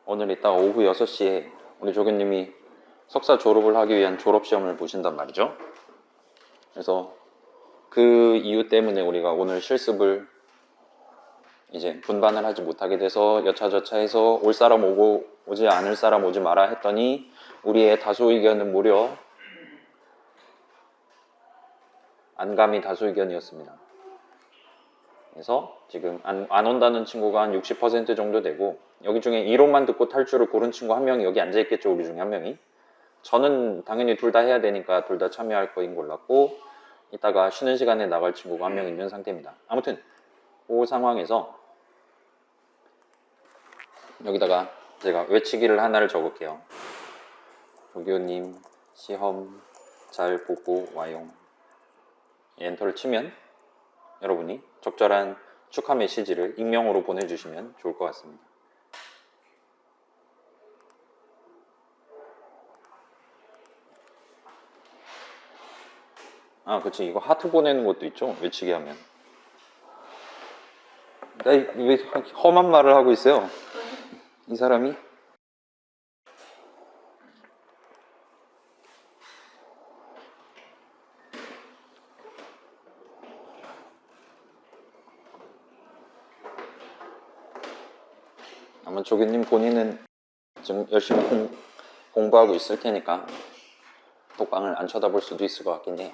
오늘 이따가 오후 6시에 우리 조교님이 석사 졸업을 하기 위한 졸업시험을 보신단 말이죠. 그래서 그 이유 때문에 우리가 오늘 실습을 이제 분반을 하지 못하게 돼서 여차저차해서 올 사람 오고 오지 않을 사람 오지 마라 했더니 우리의 다수 의견은 무려 안감이 다수 의견이었습니다. 그래서 지금 안 온다는 친구가 한 60% 정도 되고, 여기 중에 이론만 듣고 탈출을 고른 친구 한 명이 여기 앉아 있겠죠. 우리 중에 한 명이. 저는 당연히 둘 다 해야 되니까 둘 다 참여할 거인 골랐고, 이따가 쉬는 시간에 나갈 친구가 한 명 있는 상태입니다. 아무튼 그 상황에서 여기다가 제가 외치기를 하나를 적을게요. 조교님 시험 잘 보고 와용. 엔터를 치면 여러분이 적절한 축하 메시지를 익명으로 보내주시면 좋을 것 같습니다. 아, 그치. 이거 하트 보내는 것도 있죠. 외치기 하면. 왜 험한 말을 하고 있어요? 이 사람이? 아마 조교님 본인은 지금 열심히 공부하고 있을 테니까 독방을 안 쳐다볼 수도 있을 것 같긴 해요.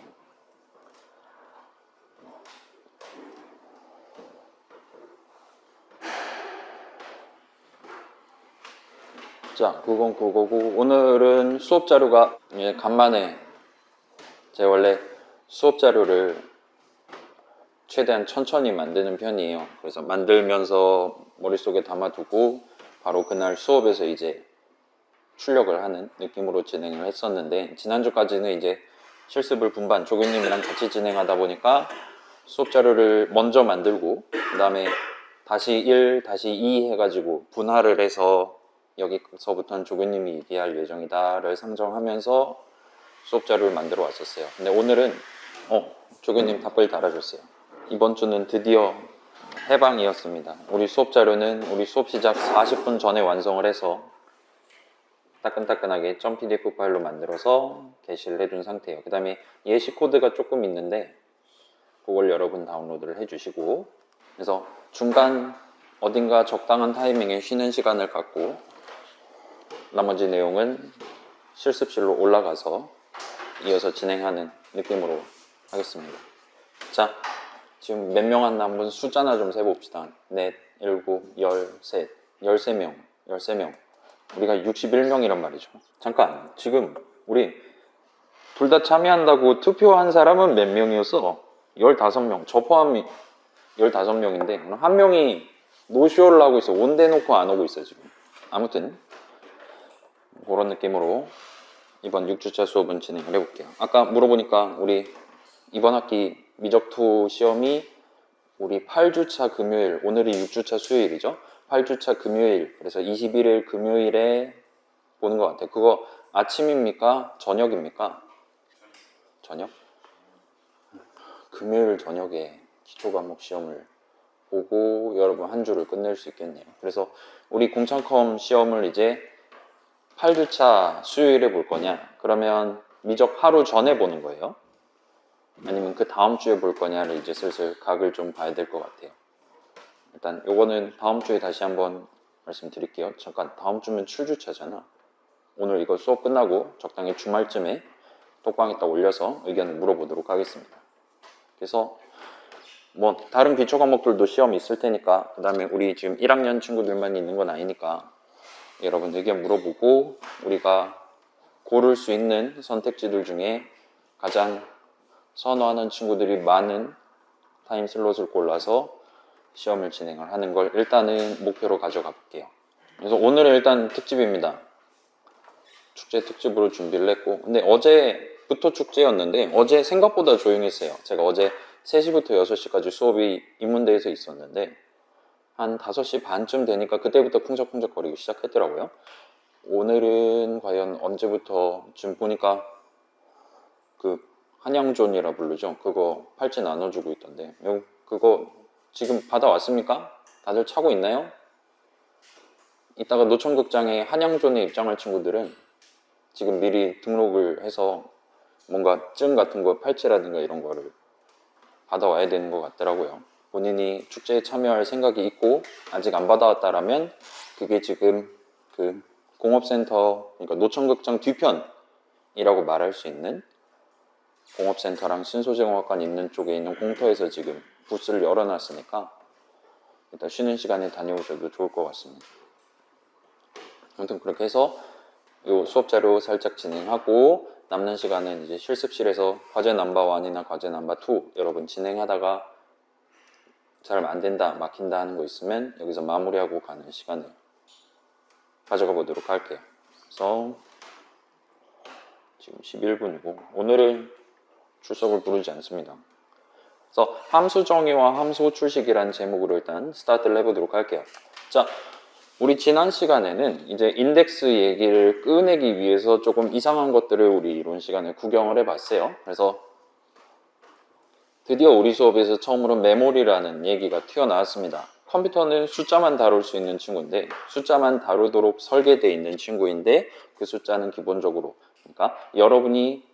자, 그건 그거고, 오늘은 수업 자료가 간만에 제가 원래 수업 자료를 최대한 천천히 만드는 편이에요. 그래서 만들면서 머릿속에 담아두고 바로 그날 수업에서 이제 출력을 하는 느낌으로 진행을 했었는데, 지난주까지는 이제 실습을 분반 조교님이랑 같이 진행하다 보니까 수업 자료를 먼저 만들고 그 다음에 다시 1, 다시 2 해가지고 분할을 해서 여기서부터는 조교님이 얘기할 예정이다를 상정하면서 수업 자료를 만들어 왔었어요. 근데 오늘은 조교님 답글 달아줬어요. 이번 주는 드디어 해방이었습니다. 우리 수업 자료는 우리 수업 시작 40분 전에 완성을 해서 따끈따끈하게 .pdf 파일로 만들어서 게시를 해둔 상태예요. 그 다음에 예시 코드가 조금 있는데 그걸 여러분 다운로드를 해주시고, 그래서 중간 어딘가 적당한 타이밍에 쉬는 시간을 갖고 나머지 내용은 실습실로 올라가서 이어서 진행하는 느낌으로 하겠습니다. 자, 지금 몇 명 왔나 한번 숫자나 좀 세봅시다. 넷, 일곱, 열셋, 13명, 13명. 우리가 61명이란 말이죠. 잠깐, 지금 우리 둘 다 참여한다고 투표한 사람은 몇 명이었어? 15명. 저 포함이 15명인데 한 명이 노쇼를 하고 있어. 온대 놓고 안 오고 있어 지금. 아무튼 그런 느낌으로 이번 6주차 수업은 진행을 해볼게요. 아까 물어보니까 우리 이번 학기 미적2 시험이 우리 8주차 금요일, 오늘이 6주차 수요일이죠. 8주차 금요일, 그래서 21일 금요일에 보는 것 같아요. 그거 아침입니까? 저녁입니까? 저녁? 금요일 저녁에 기초과목 시험을 보고 여러분 한 주를 끝낼 수 있겠네요. 그래서 우리 공창컴 시험을 이제 8주차 수요일에 볼 거냐? 그러면 미적 하루 전에 보는 거예요? 아니면 그 다음 주에 볼 거냐를 이제 슬슬 각을 좀 봐야 될 것 같아요. 일단 요거는 다음 주에 다시 한번 말씀드릴게요. 잠깐, 다음 주면 7주차잖아. 오늘 이거 수업 끝나고 적당히 주말쯤에 톡방에다 올려서 의견을 물어보도록 하겠습니다. 그래서 뭐 다른 기초 과목들도 시험이 있을 테니까, 그 다음에 우리 지금 1학년 친구들만 있는 건 아니니까 여러분 의견 물어보고 우리가 고를 수 있는 선택지들 중에 가장 선호하는 친구들이 많은 타임 슬롯을 골라서 시험을 진행을 하는 걸 일단은 목표로 가져가 볼게요. 그래서 오늘은 일단 특집입니다. 축제 특집으로 준비를 했고, 근데 어제부터 축제였는데 어제 생각보다 조용했어요. 제가 어제 3시부터 6시까지 수업이 인문대에서 있었는데 한 5시 반쯤 되니까 그때부터 쿵적쿵적 거리기 시작했더라고요. 오늘은 과연 언제부터, 지금 보니까 그 한양존이라 부르죠. 그거 팔찌 나눠주고 있던데 그거 지금 받아왔습니까? 다들 차고 있나요? 이따가 노천극장에 한양존에 입장할 친구들은 지금 미리 등록을 해서 뭔가 증 같은 거, 팔찌라든가 이런 거를 받아와야 되는 것 같더라고요. 본인이 축제에 참여할 생각이 있고 아직 안 받아왔다라면 그게 지금 그 공업센터, 그러니까 노천극장 뒤편이라고 말할 수 있는 공업센터랑 신소재공학관 있는 쪽에 있는 공터에서 지금 부스를 열어놨으니까 일단 쉬는 시간에 다녀오셔도 좋을 것 같습니다. 아무튼 그렇게 해서 요 수업 자료 살짝 진행하고 남는 시간은 이제 실습실에서 과제 넘버 1이나 과제 넘버 2 여러분 진행하다가 잘 안된다, 막힌다 하는 거 있으면 여기서 마무리하고 가는 시간을 가져가 보도록 할게요. 그래서 지금 11분이고 오늘은 출석을 부르지 않습니다. 그래서 함수 정의와 함수 출식이라는 제목으로 일단 스타트를 해보도록 할게요. 자, 우리 지난 시간에는 이제 인덱스 얘기를 꺼내기 위해서 조금 이상한 것들을 우리 이론 시간에 구경을 해봤어요. 그래서 드디어 우리 수업에서 처음으로 메모리라는 얘기가 튀어나왔습니다. 컴퓨터는 숫자만 다룰 수 있는 친구인데 숫자만 다루도록 설계되어 있는 친구인데 그 숫자는 기본적으로 그러니까 여러분이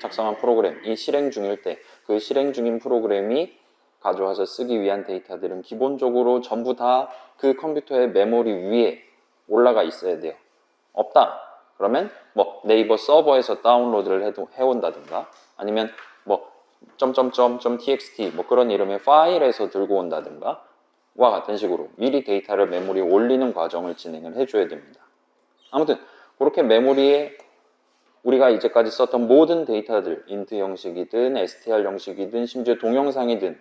작성한 프로그램이 실행 중일 때 그 실행 중인 프로그램이 가져와서 쓰기 위한 데이터들은 기본적으로 전부 다 그 컴퓨터의 메모리 위에 올라가 있어야 돼요. 없다. 그러면 뭐 네이버 서버에서 다운로드를 해온다든가 아니면 뭐 .txt 뭐 그런 이름의 파일에서 들고 온다든가 와 같은 식으로 미리 데이터를 메모리에 올리는 과정을 진행을 해줘야 됩니다. 아무튼 그렇게 메모리에 우리가 이제까지 썼던 모든 데이터들 int 형식이든 str 형식이든 심지어 동영상이든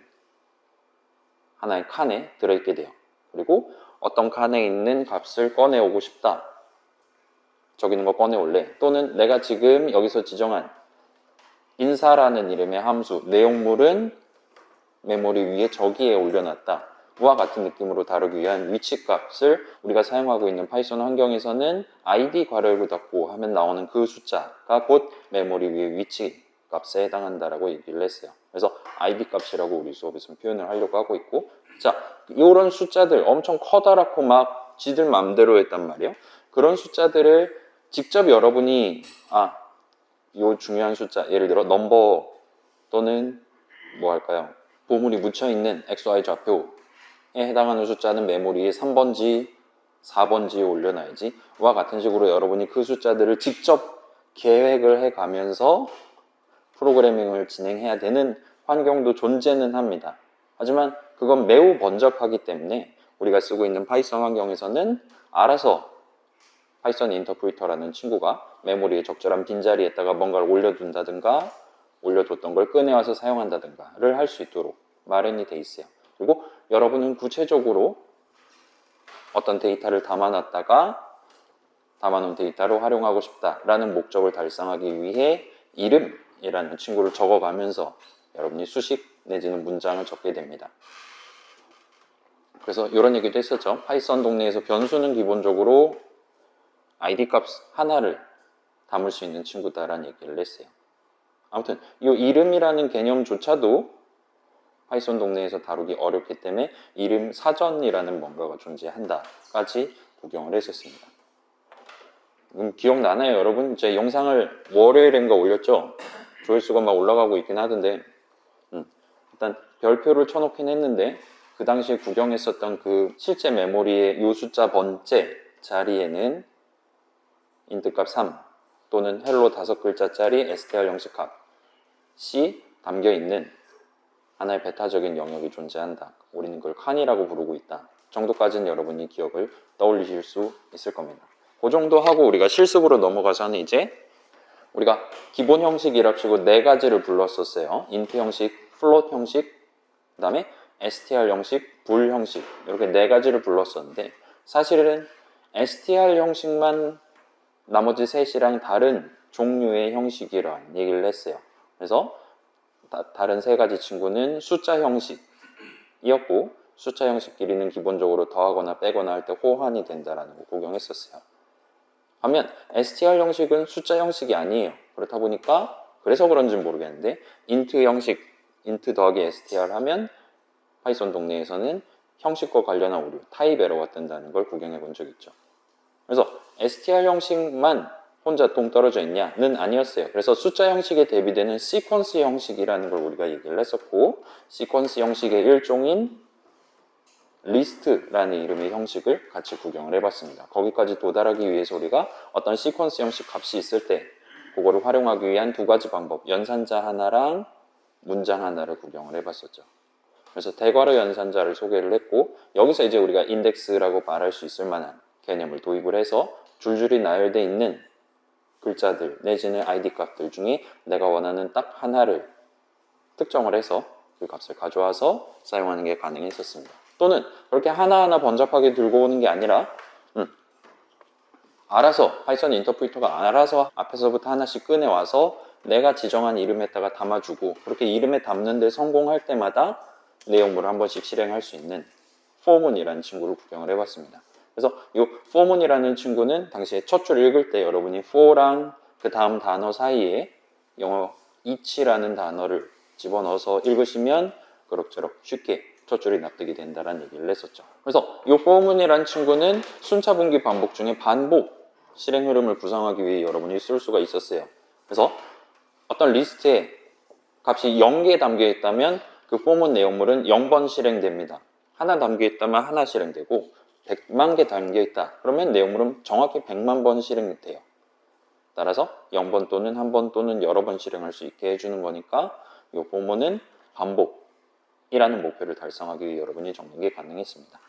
하나의 칸에 들어있게 돼요. 그리고 어떤 칸에 있는 값을 꺼내오고 싶다. 저기 있는 거 꺼내올래. 또는 내가 지금 여기서 지정한 인사라는 이름의 함수, 내용물은 메모리 위에 저기에 올려놨다. 와 같은 느낌으로 다루기 위한 위치 값을 우리가 사용하고 있는 파이썬 환경에서는 id 괄호를 닫고 하면 나오는 그 숫자가 곧 메모리 위의 위치 값에 해당한다라고 얘기를 했어요. 그래서 id 값이라고 우리 수업에서 표현을 하려고 하고 있고, 자, 이런 숫자들 엄청 커다랗고 막 지들 맘대로 했단 말이에요. 그런 숫자들을 직접 여러분이 요 중요한 숫자, 예를 들어 넘버 또는 뭐 할까요? 보물이 묻혀있는 XY 좌표에 해당하는 숫자는 메모리에 3번지, 4번지에 올려놔야지. 와 같은 식으로 여러분이 그 숫자들을 직접 계획을 해가면서 프로그래밍을 진행해야 되는 환경도 존재는 합니다. 하지만 그건 매우 번잡하기 때문에 우리가 쓰고 있는 파이썬 환경에서는 알아서 파이썬 인터프리터라는 친구가 메모리에 적절한 빈자리에다가 뭔가를 올려둔다든가 올려뒀던 걸 꺼내와서 사용한다든가를 할 수 있도록 마련이 돼 있어요. 그리고 여러분은 구체적으로 어떤 데이터를 담아놓은 데이터를 활용하고 싶다라는 목적을 달성하기 위해 이름이라는 친구를 적어가면서 여러분이 수식 내지는 문장을 적게 됩니다. 그래서 이런 얘기도 했었죠. 파이썬 동네에서 변수는 기본적으로 id 값 하나를 담을 수 있는 친구다라는 얘기를 했어요. 아무튼 이 이름이라는 개념조차도 파이썬 동네에서 다루기 어렵기 때문에 이름 사전이라는 뭔가가 존재한다까지 구경을 했었습니다. 기억나나요 여러분? 제 영상을 월요일인가 올렸죠? 조회수가 막 올라가고 있긴 하던데 일단 별표를 쳐놓긴 했는데 그 당시에 구경했었던 그 실제 메모리의 요 숫자 번째 자리에는 int 값 3 또는 헬로 5글자짜리 str 형식 값이 담겨있는 하나의 베타적인 영역이 존재한다. 우리는 그걸 칸이라고 부르고 있다. 정도까지는 여러분이 기억을 떠올리실 수 있을 겁니다. 그 정도 하고 우리가 실습으로 넘어가서는 이제 우리가 기본 형식이랍시고 4가지를 불렀었어요. int 형식, float 형식, 그 다음에 str 형식, bool 형식 이렇게 4가지를 불렀었는데 사실은 str 형식만 나머지 셋이랑 다른 종류의 형식이라는 얘기를 했어요. 그래서 다른 3가지 친구는 숫자 형식이었고 숫자 형식끼리는 기본적으로 더하거나 빼거나 할 때 호환이 된다는 거 구경했었어요. 반면 str 형식은 숫자 형식이 아니에요. 그렇다 보니까 그래서 그런지는 모르겠는데 int 형식, int 더하기 str 하면 파이썬 동네에서는 형식과 관련한 오류, 타입 에러가 뜬다는 걸 구경해 본 적 있죠. 그래서 str 형식만 혼자 동떨어져 있냐는 아니었어요. 그래서 숫자 형식에 대비되는 시퀀스 형식이라는 걸 우리가 얘기를 했었고, 시퀀스 형식의 일종인 리스트라는 이름의 형식을 같이 구경을 해봤습니다. 거기까지 도달하기 위해서 우리가 어떤 시퀀스 형식 값이 있을 때 그거를 활용하기 위한 두 가지 방법, 연산자 하나랑 문장 하나를 구경을 해봤었죠. 그래서 대괄호 연산자를 소개를 했고, 여기서 이제 우리가 인덱스라고 말할 수 있을 만한 개념을 도입을 해서 줄줄이 나열되어 있는 글자들 내지는 id 값들 중에 내가 원하는 딱 하나를 특정을 해서 그 값을 가져와서 사용하는 게 가능했었습니다. 또는 그렇게 하나하나 번잡하게 들고 오는 게 아니라 알아서 파이썬 인터프리터가 알아서 앞에서부터 하나씩 꺼내와서 내가 지정한 이름에다가 담아주고, 그렇게 이름에 담는 데 성공할 때마다 내용물을 한 번씩 실행할 수 있는 포문이라는 친구를 구경을 해봤습니다. 그래서 이 for문이라는 친구는 당시에 첫 줄 읽을 때 여러분이 for랑 그 다음 단어 사이에 영어 each라는 단어를 집어넣어서 읽으시면 그럭저럭 쉽게 첫 줄이 납득이 된다는 얘기를 했었죠. 그래서 이 for문이라는 친구는 순차 분기 반복 중에 반복 실행 흐름을 구성하기 위해 여러분이 쓸 수가 있었어요. 그래서 어떤 리스트에 값이 0개 담겨 있다면 그 for문 내용물은 0번 실행됩니다. 하나 담겨 있다면 하나 실행되고 100만 개 담겨 있다. 그러면 내용물은 정확히 100만 번 실행돼요. 따라서 0번 또는 1번 또는 여러 번 실행할 수 있게 해주는 거니까 이 for문은 반복이라는 목표를 달성하기 위해 여러분이 적는 게 가능했습니다.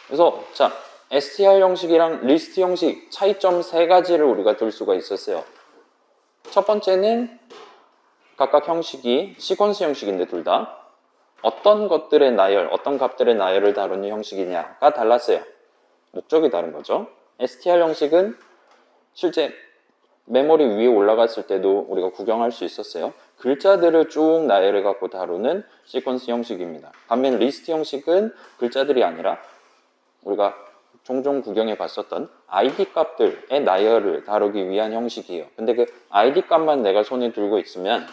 그래서 자, str 형식이랑 리스트 형식 차이점 세 가지를 우리가 들 수가 있었어요. 첫 번째는 각각 형식이 시퀀스 형식인데 둘 다 어떤 것들의 나열, 어떤 값들의 나열을 다루는 형식이냐가 달랐어요. 목적이 다른 거죠. str 형식은 실제 메모리 위에 올라갔을 때도 우리가 구경할 수 있었어요. 글자들을 쭉 나열해 갖고 다루는 시퀀스 형식입니다. 반면 리스트 형식은 글자들이 아니라 우리가 종종 구경해 봤었던 id 값들의 나열을 다루기 위한 형식이에요. 근데 그 id 값만 내가 손에 들고 있으면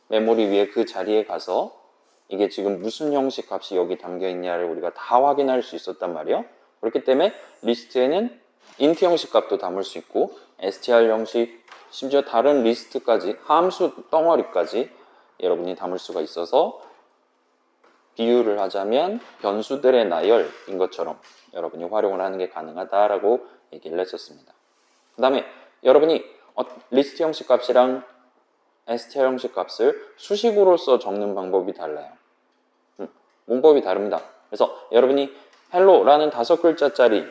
메모리 위에 그 자리에 가서 이게 지금 무슨 형식 값이 여기 담겨 있냐를 우리가 다 확인할 수 있었단 말이에요. 그렇기 때문에 리스트에는 int 형식 값도 담을 수 있고 str 형식, 심지어 다른 리스트까지, 함수 덩어리까지 여러분이 담을 수가 있어서 비유를 하자면 변수들의 나열인 것처럼 여러분이 활용을 하는 게 가능하다라고 얘기를 했었습니다. 그 다음에 여러분이 리스트 형식 값이랑 str 형식 값을 수식으로서 적는 방법이 달라요. 문법이 다릅니다. 그래서 여러분이 hello라는 5글자짜리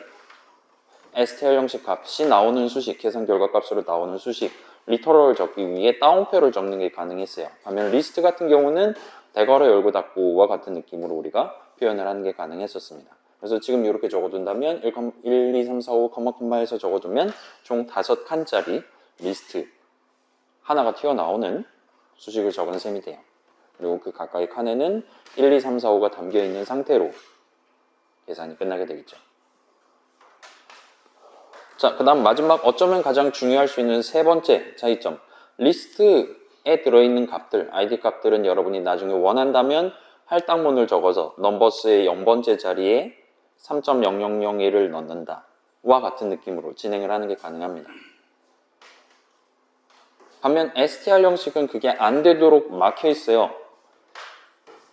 str 형식 값이 나오는 수식, 계산 결과 값으로 나오는 수식, 리터럴을 적기 위해 따옴표를 적는 게 가능했어요. 반면 리스트 같은 경우는 대괄호 열고 닫고와 같은 느낌으로 우리가 표현을 하는 게 가능했었습니다. 그래서 지금 이렇게 적어둔다면 1, 2, 3, 4, 5, 컴마에서 적어두면 총 5칸짜리 리스트 하나가 튀어나오는 수식을 적은 셈이 돼요. 그리고 그 가까이 칸에는 1, 2, 3, 4, 5가 담겨있는 상태로 계산이 끝나게 되겠죠. 자, 그 다음 마지막 어쩌면 가장 중요할 수 있는 세 번째 차이점. 리스트에 들어있는 값들, id 값들은 여러분이 나중에 원한다면 할당문을 적어서 넘버스의 0번째 자리에 3.0001을 넣는다. 와 같은 느낌으로 진행을 하는 게 가능합니다. 반면 str 형식은 그게 안 되도록 막혀 있어요.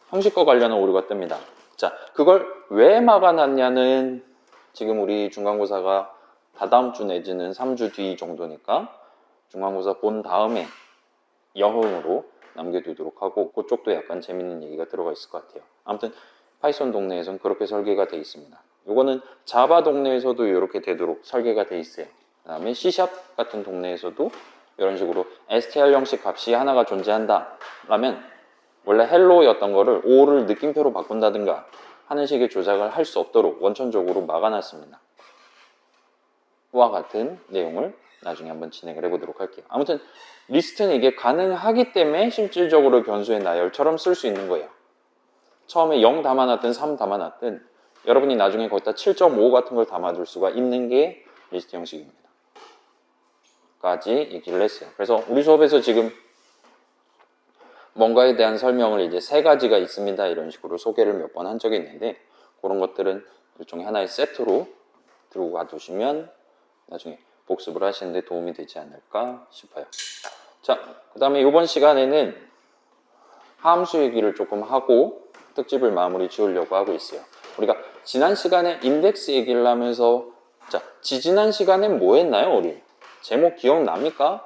형식과 관련한 오류가 뜹니다. 자, 그걸 왜 막아놨냐는 지금 우리 중간고사가 다다음 주 내지는 3주 뒤 정도니까 중간고사 본 다음에 여흥으로 남겨두도록 하고, 그쪽도 약간 재밌는 얘기가 들어가 있을 것 같아요. 아무튼 파이썬 동네에서는 그렇게 설계가 되어 있습니다. 이거는 자바 동네에서도 이렇게 되도록 설계가 되어 있어요. 그 다음에 C# 같은 동네에서도 이런 식으로 str 형식 값이 하나가 존재한다 라면 원래 hello였던 거를 o를 느낌표로 바꾼다든가 하는 식의 조작을 할 수 없도록 원천적으로 막아놨습니다. 와 같은 내용을 나중에 한번 진행을 해보도록 할게요. 아무튼 리스트는 이게 가능하기 때문에 실질적으로 변수의 나열처럼 쓸 수 있는 거예요. 처음에 0 담아놨든 3 담아놨든 여러분이 나중에 거기다 7.5 같은 걸 담아둘 수가 있는 게 리스트 형식입니다. 까지 얘기를 했어요. 그래서 우리 수업에서 지금 뭔가에 대한 설명을 이제 세 가지가 있습니다. 이런 식으로 소개를 몇 번 한 적이 있는데 그런 것들은 일종의 하나의 세트로 들고 가두시면 나중에 복습을 하시는데 도움이 되지 않을까 싶어요. 자, 그 다음에 이번 시간에는 함수 얘기를 조금 하고 특집을 마무리 지으려고 하고 있어요. 우리가 지난 시간에 인덱스 얘기를 하면서 자, 지지난 시간엔 뭐 했나요, 우리? 제목 기억납니까?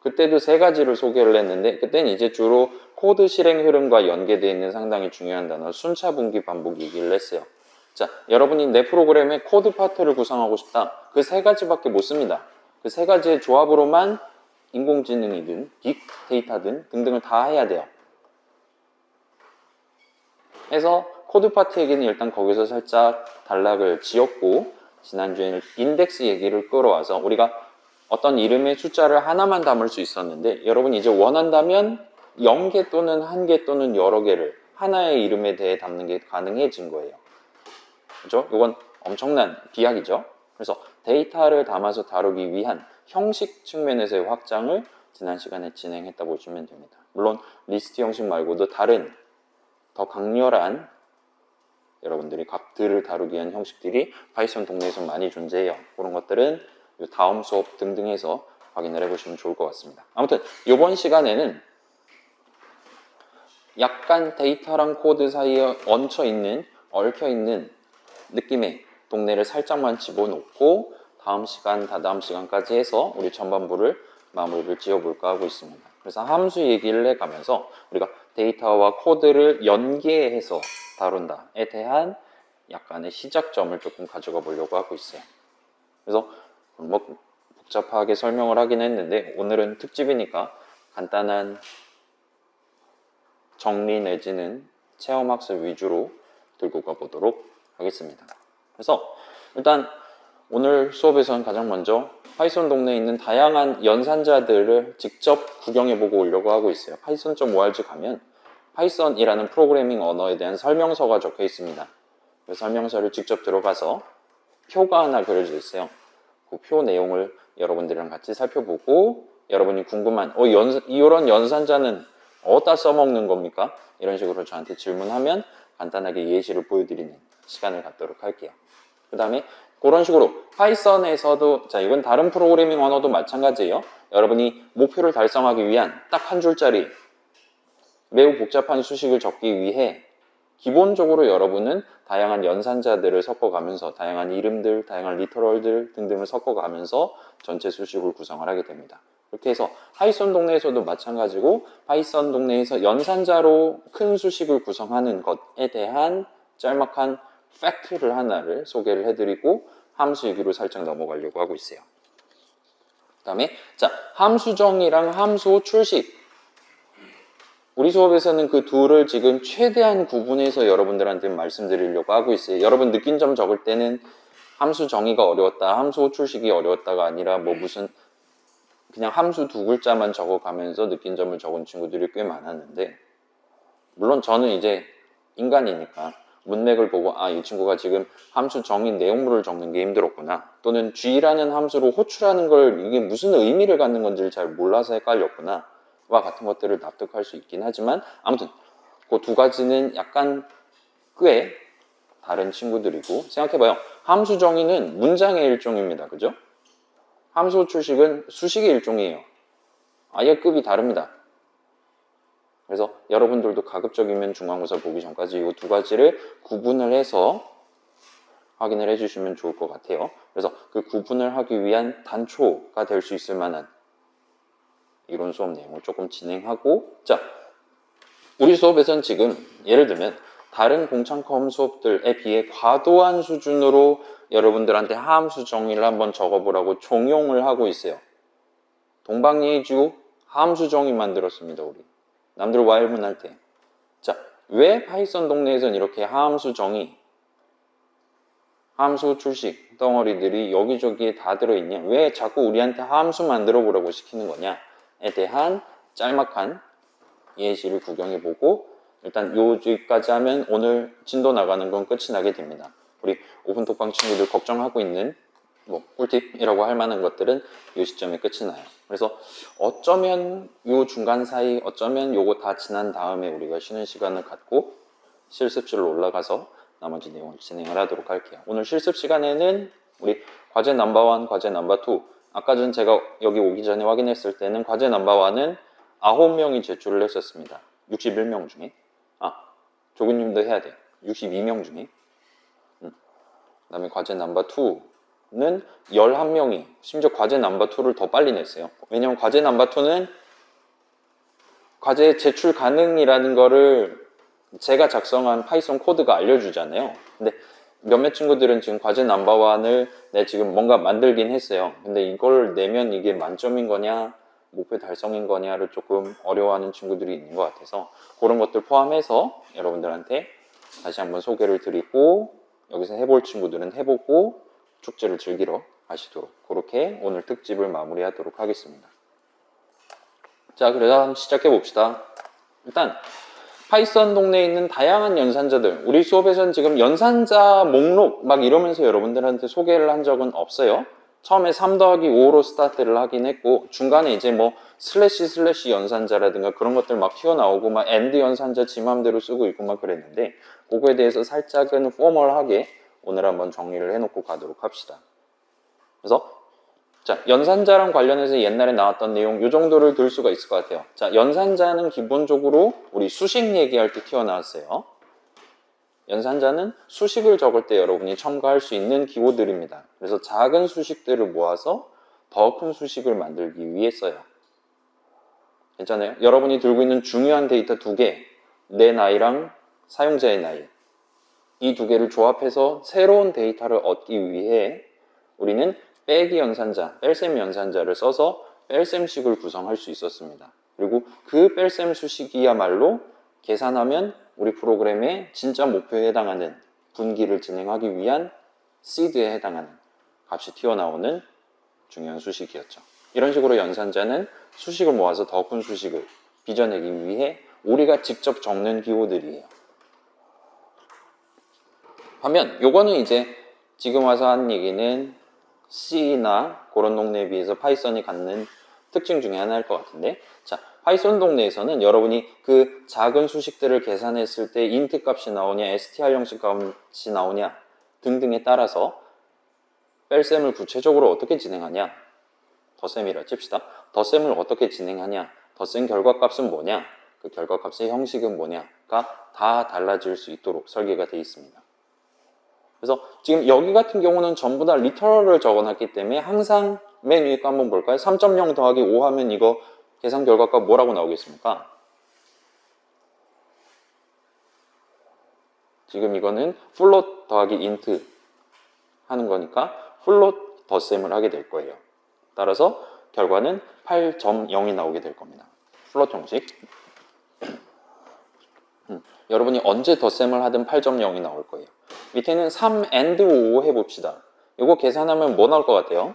그때도 세 가지를 소개를 했는데 그때는 이제 주로 코드 실행 흐름과 연계되어 있는 상당히 중요한 단어 순차 분기 반복 얘기를 했어요. 자, 여러분이 내 프로그램에 코드 파트를 구성하고 싶다. 그 세 가지밖에 못 씁니다. 그 세 가지의 조합으로만 인공지능이든 빅데이터든 등등을 다 해야 돼요. 그래서 코드 파트 얘기는 일단 거기서 살짝 단락을 지었고 지난주에는 인덱스 얘기를 끌어와서 우리가 어떤 이름의 숫자를 하나만 담을 수 있었는데 여러분이 이제 원한다면 0개 또는 1개 또는 여러 개를 하나의 이름에 대해 담는 게 가능해진 거예요. 그죠? 이건 엄청난 비약이죠. 그래서 데이터를 담아서 다루기 위한 형식 측면에서의 확장을 지난 시간에 진행했다 보시면 됩니다. 물론 리스트 형식 말고도 다른 더 강렬한 여러분들이 값들을 다루기 위한 형식들이 파이썬 동네에서 많이 존재해요. 그런 것들은 다음 수업 등등에서 확인을 해보시면 좋을 것 같습니다. 아무튼 이번 시간에는 약간 데이터랑 코드 사이에 얹혀있는, 얽혀있는 느낌의 동네를 살짝만 집어넣고 다음 시간, 다다음 시간까지 해서 우리 전반부를 마무리를 지어볼까 하고 있습니다. 그래서 함수 얘기를 해가면서 우리가 데이터와 코드를 연계해서 다룬다에 대한 약간의 시작점을 조금 가져가 보려고 하고 있어요. 그래서 뭐 복잡하게 설명을 하긴 했는데 오늘은 특집이니까 간단한 정리 내지는 체험학습 위주로 들고 가보도록 하겠습니다. 그래서 일단 오늘 수업에서는 가장 먼저 파이썬 동네에 있는 다양한 연산자들을 직접 구경해보고 오려고 하고 있어요. python.org 가면 파이썬이라는 프로그래밍 언어에 대한 설명서가 적혀 있습니다. 그 설명서를 직접 들어가서 표가 하나 그려져 있어요. 그 표 내용을 여러분들이랑 같이 살펴보고 여러분이 궁금한 이런 연산자는 어디다 써먹는 겁니까? 이런 식으로 저한테 질문하면 간단하게 예시를 보여드리는 시간을 갖도록 할게요. 그 다음에 그런 식으로 파이썬에서도 자 이건 다른 프로그래밍 언어도 마찬가지예요. 여러분이 목표를 달성하기 위한 딱 한 줄짜리 매우 복잡한 수식을 적기 위해 기본적으로 여러분은 다양한 연산자들을 섞어가면서 다양한 이름들, 다양한 리터럴들 등등을 섞어가면서 전체 수식을 구성을 하게 됩니다. 이렇게 해서 파이썬 동네에서도 마찬가지고 파이썬 동네에서 연산자로 큰 수식을 구성하는 것에 대한 짤막한 팩트를 하나를 소개를 해드리고 함수 얘기로 살짝 넘어가려고 하고 있어요. 그 다음에 자 함수정의랑 함수 출식 우리 수업에서는 그 둘을 지금 최대한 구분해서 여러분들한테 말씀드리려고 하고 있어요. 여러분 느낀 점 적을 때는 함수 정의가 어려웠다, 함수 출식이 어려웠다가 아니라 뭐 무슨 그냥 함수 두 글자만 적어가면서 느낀 점을 적은 친구들이 꽤 많았는데 물론 저는 이제 인간이니까 문맥을 보고 아, 이 친구가 지금 함수 정의 내용물을 적는 게 힘들었구나 또는 G라는 함수로 호출하는 걸 이게 무슨 의미를 갖는 건지를 잘 몰라서 헷갈렸구나 와 같은 것들을 납득할 수 있긴 하지만 아무튼 그 두 가지는 약간 꽤 다른 친구들이고 생각해봐요. 함수 정의는 문장의 일종입니다. 그죠? 함수 출식은 수식의 일종이에요. 아예 급이 다릅니다. 그래서 여러분들도 가급적이면 중간고사 보기 전까지 이 두 가지를 구분을 해서 확인을 해주시면 좋을 것 같아요. 그래서 그 구분을 하기 위한 단초가 될 수 있을 만한 이론 수업 내용을 조금 진행하고 자 우리 수업에서는 지금 예를 들면 다른 공창컴 수업들에 비해 과도한 수준으로 여러분들한테 함수 정의를 한번 적어보라고 종용을 하고 있어요. 동방예주 함수 정의 만들었습니다. 우리 남들 와일문 할 때 자, 왜 파이썬 동네에서는 이렇게 함수 정의 함수 출식 덩어리들이 여기저기에 다 들어있냐 왜 자꾸 우리한테 함수 만들어 보라고 시키는 거냐에 대한 짤막한 예시를 구경해보고 일단 여기까지 하면 오늘 진도 나가는 건 끝이 나게 됩니다. 우리 오픈톡방 친구들 걱정하고 있는 뭐 꿀팁이라고 할 만한 것들은 이 시점에 끝이 나요. 그래서 어쩌면 이 중간 사이 어쩌면 요거 다 지난 다음에 우리가 쉬는 시간을 갖고 실습실로 올라가서 나머지 내용을 진행을 하도록 할게요. 오늘 실습 시간에는 우리 과제 넘버1, 과제 넘버2 아까 전 제가 여기 오기 전에 확인했을 때는 과제 넘버1은 9명이 제출을 했었습니다. 61명 중에 조근님도 해야 돼. 62명 중에 그 다음에 과제 넘버2는 11명이 심지어 과제 넘버2를 더 빨리 냈어요. 왜냐면 과제 넘버2는 과제 제출 가능이라는 거를 제가 작성한 파이썬 코드가 알려주잖아요. 근데 몇몇 친구들은 지금 과제 넘버1을 지금 뭔가 만들긴 했어요. 근데 이걸 내면 이게 만점인 거냐 목표 달성인 거냐를 조금 어려워하는 친구들이 있는 것 같아서 그런 것들 포함해서 여러분들한테 다시 한번 소개를 드리고 여기서 해볼 친구들은 해보고 축제를 즐기러 가시도록 그렇게 오늘 특집을 마무리하도록 하겠습니다. 자, 그럼 시작해 봅시다. 일단 파이썬 동네에 있는 다양한 연산자들 우리 수업에서는 지금 연산자 목록 막 이러면서 여러분들한테 소개를 한 적은 없어요. 처음에 3 더하기 5로 스타트를 하긴 했고 중간에 이제 뭐 슬래시 연산자라든가 그런 것들 막 튀어나오고 막 엔드 연산자 지 맘대로 쓰고 있고 막 그랬는데 그거에 대해서 살짝은 포멀하게 오늘 한번 정리를 해놓고 가도록 합시다. 그래서 자, 연산자랑 관련해서 옛날에 나왔던 내용 이 정도를 들 수가 있을 것 같아요. 자, 연산자는 기본적으로 우리 수식 얘기할 때 튀어나왔어요. 연산자는 수식을 적을 때 여러분이 첨가할 수 있는 기호들입니다. 그래서 작은 수식들을 모아서 더 큰 수식을 만들기 위해 써요. 괜찮아요? 여러분이 들고 있는 중요한 데이터 2개, 내 나이랑 사용자의 나이 이 2개를 조합해서 새로운 데이터를 얻기 위해 우리는 빼기 연산자, 뺄셈 연산자를 써서 뺄셈식을 구성할 수 있었습니다. 그리고 그 뺄셈 수식이야말로 계산하면 우리 프로그램의 진짜 목표에 해당하는 분기를 진행하기 위한 seed에 해당하는 값이 튀어나오는 중요한 수식이었죠. 이런 식으로 연산자는 수식을 모아서 더 큰 수식을 빚어내기 위해 우리가 직접 적는 기호들이에요. 반면 요거는 이제 지금 와서 한 얘기는 C나 그런 동네에 비해서 파이썬이 갖는 특징 중에 하나일 것 같은데 자, 파이썬 동네에서는 여러분이 그 작은 수식들을 계산했을 때 int 값이 나오냐 str 형식 값이 나오냐 등등에 따라서 뺄셈을 구체적으로 어떻게 진행하냐 덧셈이라 칩시다. 덧셈을 어떻게 진행하냐 덧셈 결과값은 뭐냐 그 결과값의 형식은 뭐냐가 다 달라질 수 있도록 설계가 되어 있습니다. 그래서 지금 여기 같은 경우는 전부 다 리터럴을 적어놨기 때문에 항상 맨 위에 거 한번 볼까요? 3.0 더하기 5 하면 이거 계산 결과값 뭐라고 나오겠습니까? 지금 이거는 플롯 더하기 인트 하는 거니까 플롯 덧셈을 하게 될 거예요. 따라서 결과는 8.0이 나오게 될 겁니다. 플롯 형식. 여러분이 언제 덧셈을 하든 8.0이 나올 거예요. 밑에는 3 and 5 해봅시다. 이거 계산하면 뭐 나올 것 같아요?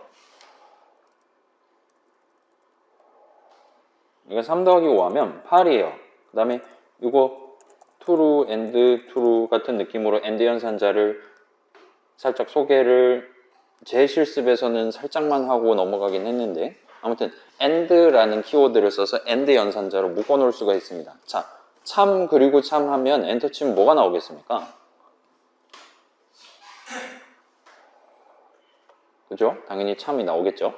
이거 3 더하기 5 하면 8이에요. 그 다음에 이거 true and true 같은 느낌으로 and 연산자를 살짝 소개를 제 실습에서는 살짝만 하고 넘어가긴 했는데 아무튼 and라는 키워드를 써서 and 연산자로 묶어놓을 수가 있습니다. 자, 참 그리고 참 하면 엔터 치면 뭐가 나오겠습니까? 그죠? 당연히 참이 나오겠죠?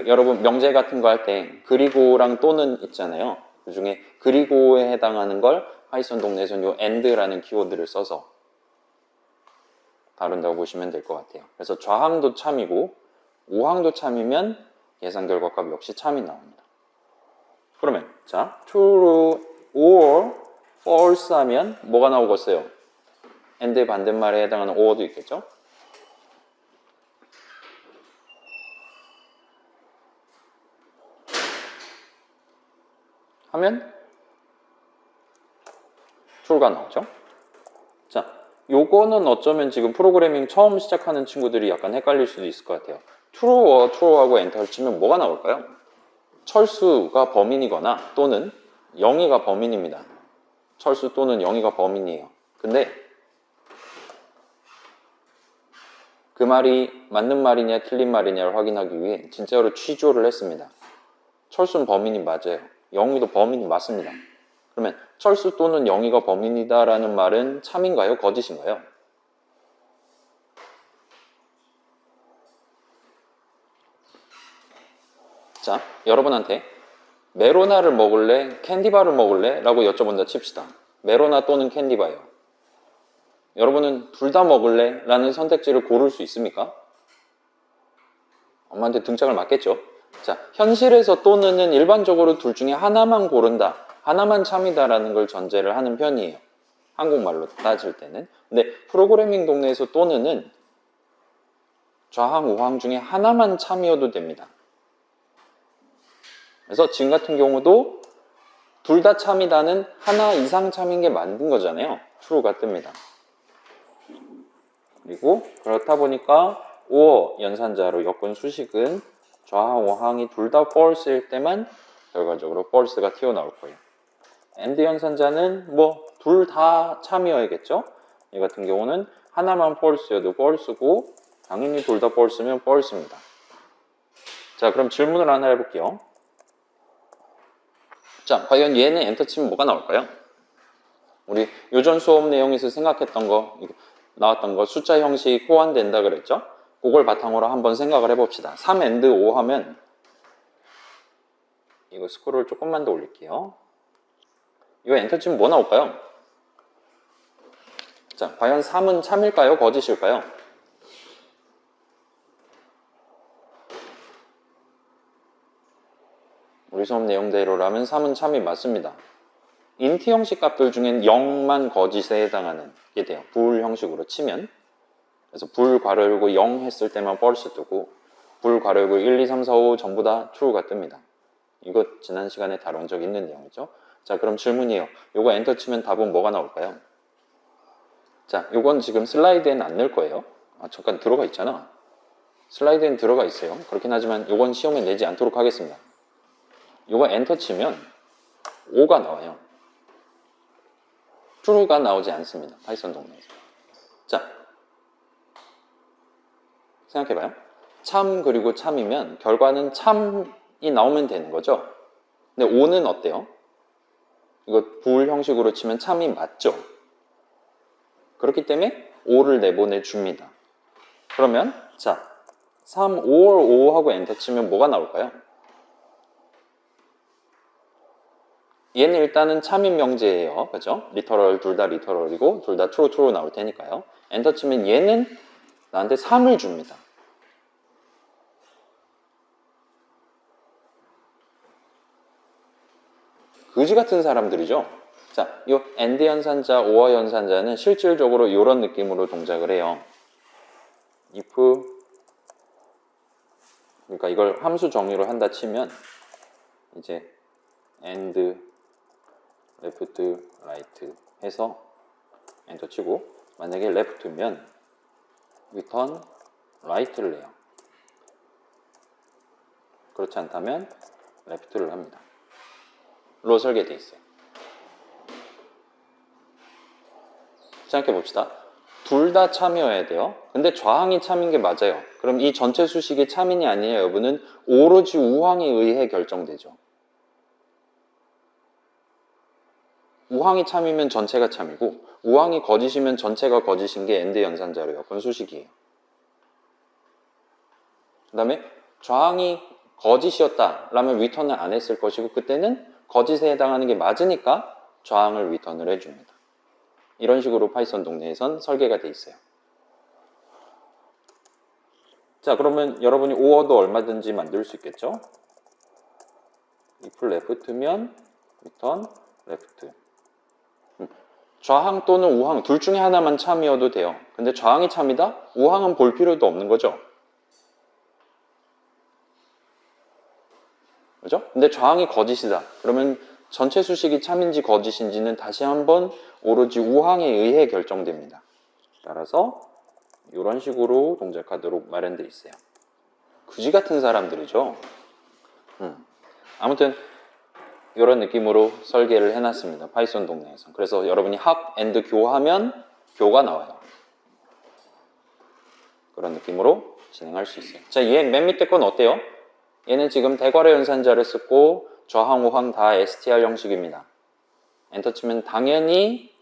여러분 명제 같은 거 할 때 그리고랑 또는 있잖아요. 그 중에 그리고에 해당하는 걸 파이썬 동네에서는 요 and라는 키워드를 써서 다룬다고 보시면 될 것 같아요. 그래서 좌항도 참이고 우항도 참이면 계산 결과값 역시 참이 나옵니다. 그러면 자 true or false 하면 뭐가 나오겠어요? and의 반대말에 해당하는 or도 있겠죠? 하면 true가 나오죠. 자, 요거는 어쩌면 지금 프로그래밍 처음 시작하는 친구들이 약간 헷갈릴 수도 있을 것 같아요. true와 true하고 엔터를 치면 뭐가 나올까요? 철수가 범인이거나 또는 영희가 범인입니다. 철수 또는 영희가 범인이에요. 근데 그 말이 맞는 말이냐 틀린 말이냐를 확인하기 위해 진짜로 취조를 했습니다. 철수는 범인이 맞아요. 영희도 범인이 맞습니다. 그러면 철수 또는 영희가 범인이다라는 말은 참인가요? 거짓인가요? 자, 여러분한테 메로나를 먹을래? 캔디바를 먹을래? 라고 여쭤본다 칩시다. 메로나 또는 캔디바요. 여러분은 둘 다 먹을래? 라는 선택지를 고를 수 있습니까? 엄마한테 등짝을 맞겠죠? 자, 현실에서 또는은 일반적으로 둘 중에 하나만 고른다. 하나만 참이다라는 걸 전제를 하는 편이에요. 한국말로 따질 때는. 근데 프로그래밍 동네에서 또는은 좌항, 우항 중에 하나만 참이어도 됩니다. 그래서 지금 같은 경우도 둘 다 참이다는 하나 이상 참인 게 맞는 거잖아요. true가 뜹니다. 그리고 그렇다 보니까 or 연산자로 엮은 수식은 좌항, 우항이 둘 다 false일 때만 결과적으로 false가 튀어나올 거예요. and 연산자는 뭐 둘 다 참이어야겠죠? 이 같은 경우는 하나만 false여도 false고 당연히 둘 다 false면 false입니다. 자, 그럼 질문을 하나 해볼게요. 자, 과연 얘는 엔터 치면 뭐가 나올까요? 우리 요전 수업 내용에서 생각했던 거, 나왔던 거 숫자 형식이 호환된다 그랬죠? 그걸 바탕으로 한번 생각을 해봅시다. 3 and 5 하면 이거 스크롤 조금만 더 올릴게요. 이거 엔터 치면 뭐 나올까요? 자, 과연 3은 참일까요? 거짓일까요? 우리 수업 내용대로라면 3은 참이 맞습니다. 인트 형식 값들 중엔 0만 거짓에 해당하는 게 돼요. 불 형식으로 치면. 그래서 불 괄호 열고 0 했을 때만 false 뜨고 불 괄호 열고 1, 2, 3, 4, 5 전부 다 true가 뜹니다. 이거 지난 시간에 다룬 적 있는 내용이죠. 자, 그럼 질문이에요. 요거 엔터 치면 답은 뭐가 나올까요? 자, 요건 지금 슬라이드에는 안 넣을 거예요. 아, 잠깐 들어가 있잖아. 슬라이드에는 들어가 있어요. 그렇긴 하지만 요건 시험에 내지 않도록 하겠습니다. 요거 엔터 치면 5가 나와요. true가 나오지 않습니다. 파이썬 동네에서. 자, 생각해봐요. 참 그리고 참이면 결과는 참이 나오면 되는 거죠. 근데 5는 어때요? 이거 불 형식으로 치면 참이 맞죠. 그렇기 때문에 5를 내보내줍니다. 그러면 자 3, 5월 5 하고 엔터 치면 뭐가 나올까요? 얘는 일단은 참인 명제예요. 그죠? 리터럴 둘 다 리터럴이고 둘 다 true true 나올 테니까요. 엔터 치면 얘는 나한테 3을 줍니다. 그지 같은 사람들이죠. 자, 이 and 연산자, or 연산자는 실질적으로 이런 느낌으로 동작을 해요. if 그러니까 이걸 함수 정의로 한다 치면 이제 and left, right 해서 엔터 치고 만약에 left면 return right를 내요. 그렇지 않다면 left를 합니다. 로 설계되어 있어요. 생각해 봅시다. 둘 다 참이어야 돼요. 근데 좌항이 참인 게 맞아요. 그럼 이 전체 수식이 참이냐 아니냐 여부는 오로지 우항에 의해 결정되죠. 우항이 참이면 전체가 참이고 우항이 거짓이면 전체가 거짓인 게 and 연산자로 엮은 수식이에요. 그 다음에 좌항이 거짓이었다라면 리턴을 안 했을 것이고 그때는 거짓에 해당하는 게 맞으니까 좌항을 리턴을 해줍니다. 이런 식으로 파이썬 동네에선 설계가 돼 있어요. 자, 그러면 여러분이 or도 얼마든지 만들 수 있겠죠? if left면 return left. 좌항 또는 우항 둘 중에 하나만 참이어도 돼요. 근데 좌항이 참이다? 우항은 볼 필요도 없는 거죠. 그죠? 근데 좌항이 거짓이다. 그러면 전체 수식이 참인지 거짓인지는 다시 한번 오로지 우항에 의해 결정됩니다. 따라서 이런 식으로 동작하도록 마련되어 있어요. 그지 같은 사람들이죠. 아무튼 이런 느낌으로 설계를 해놨습니다. 파이썬 동네에서. 그래서 여러분이 합, and 교하면 교가 나와요. 그런 느낌으로 진행할 수 있어요. 자, 얘 맨 밑에 건 어때요? 얘는 지금 대괄호 연산자를 쓰고 저항, 우항 다 str 형식입니다. 엔터 치면 당연히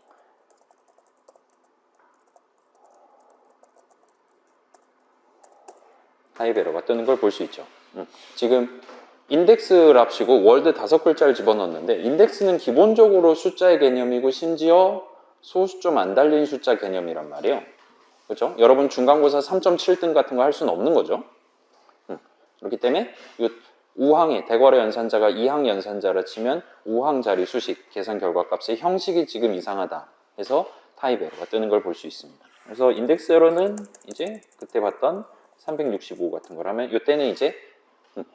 타입 에러가 뜨는 걸 볼 수 있죠. 지금 인덱스랍시고 월드 5글자를 집어넣었는데 인덱스는 기본적으로 숫자의 개념이고 심지어 소수 좀 안 달린 숫자 개념이란 말이에요. 그렇죠? 여러분 중간고사 3.7등 같은 거 할 수는 없는 거죠. 그렇기 때문에 이 우항의 대괄호 연산자가 2항 연산자라 치면 우항 자리 수식 계산 결과값의 형식이 지금 이상하다 해서 타입 에러가 뜨는 걸 볼 수 있습니다. 그래서 인덱스 에러는 이제 그때 봤던 365 같은 거라면 이때는 이제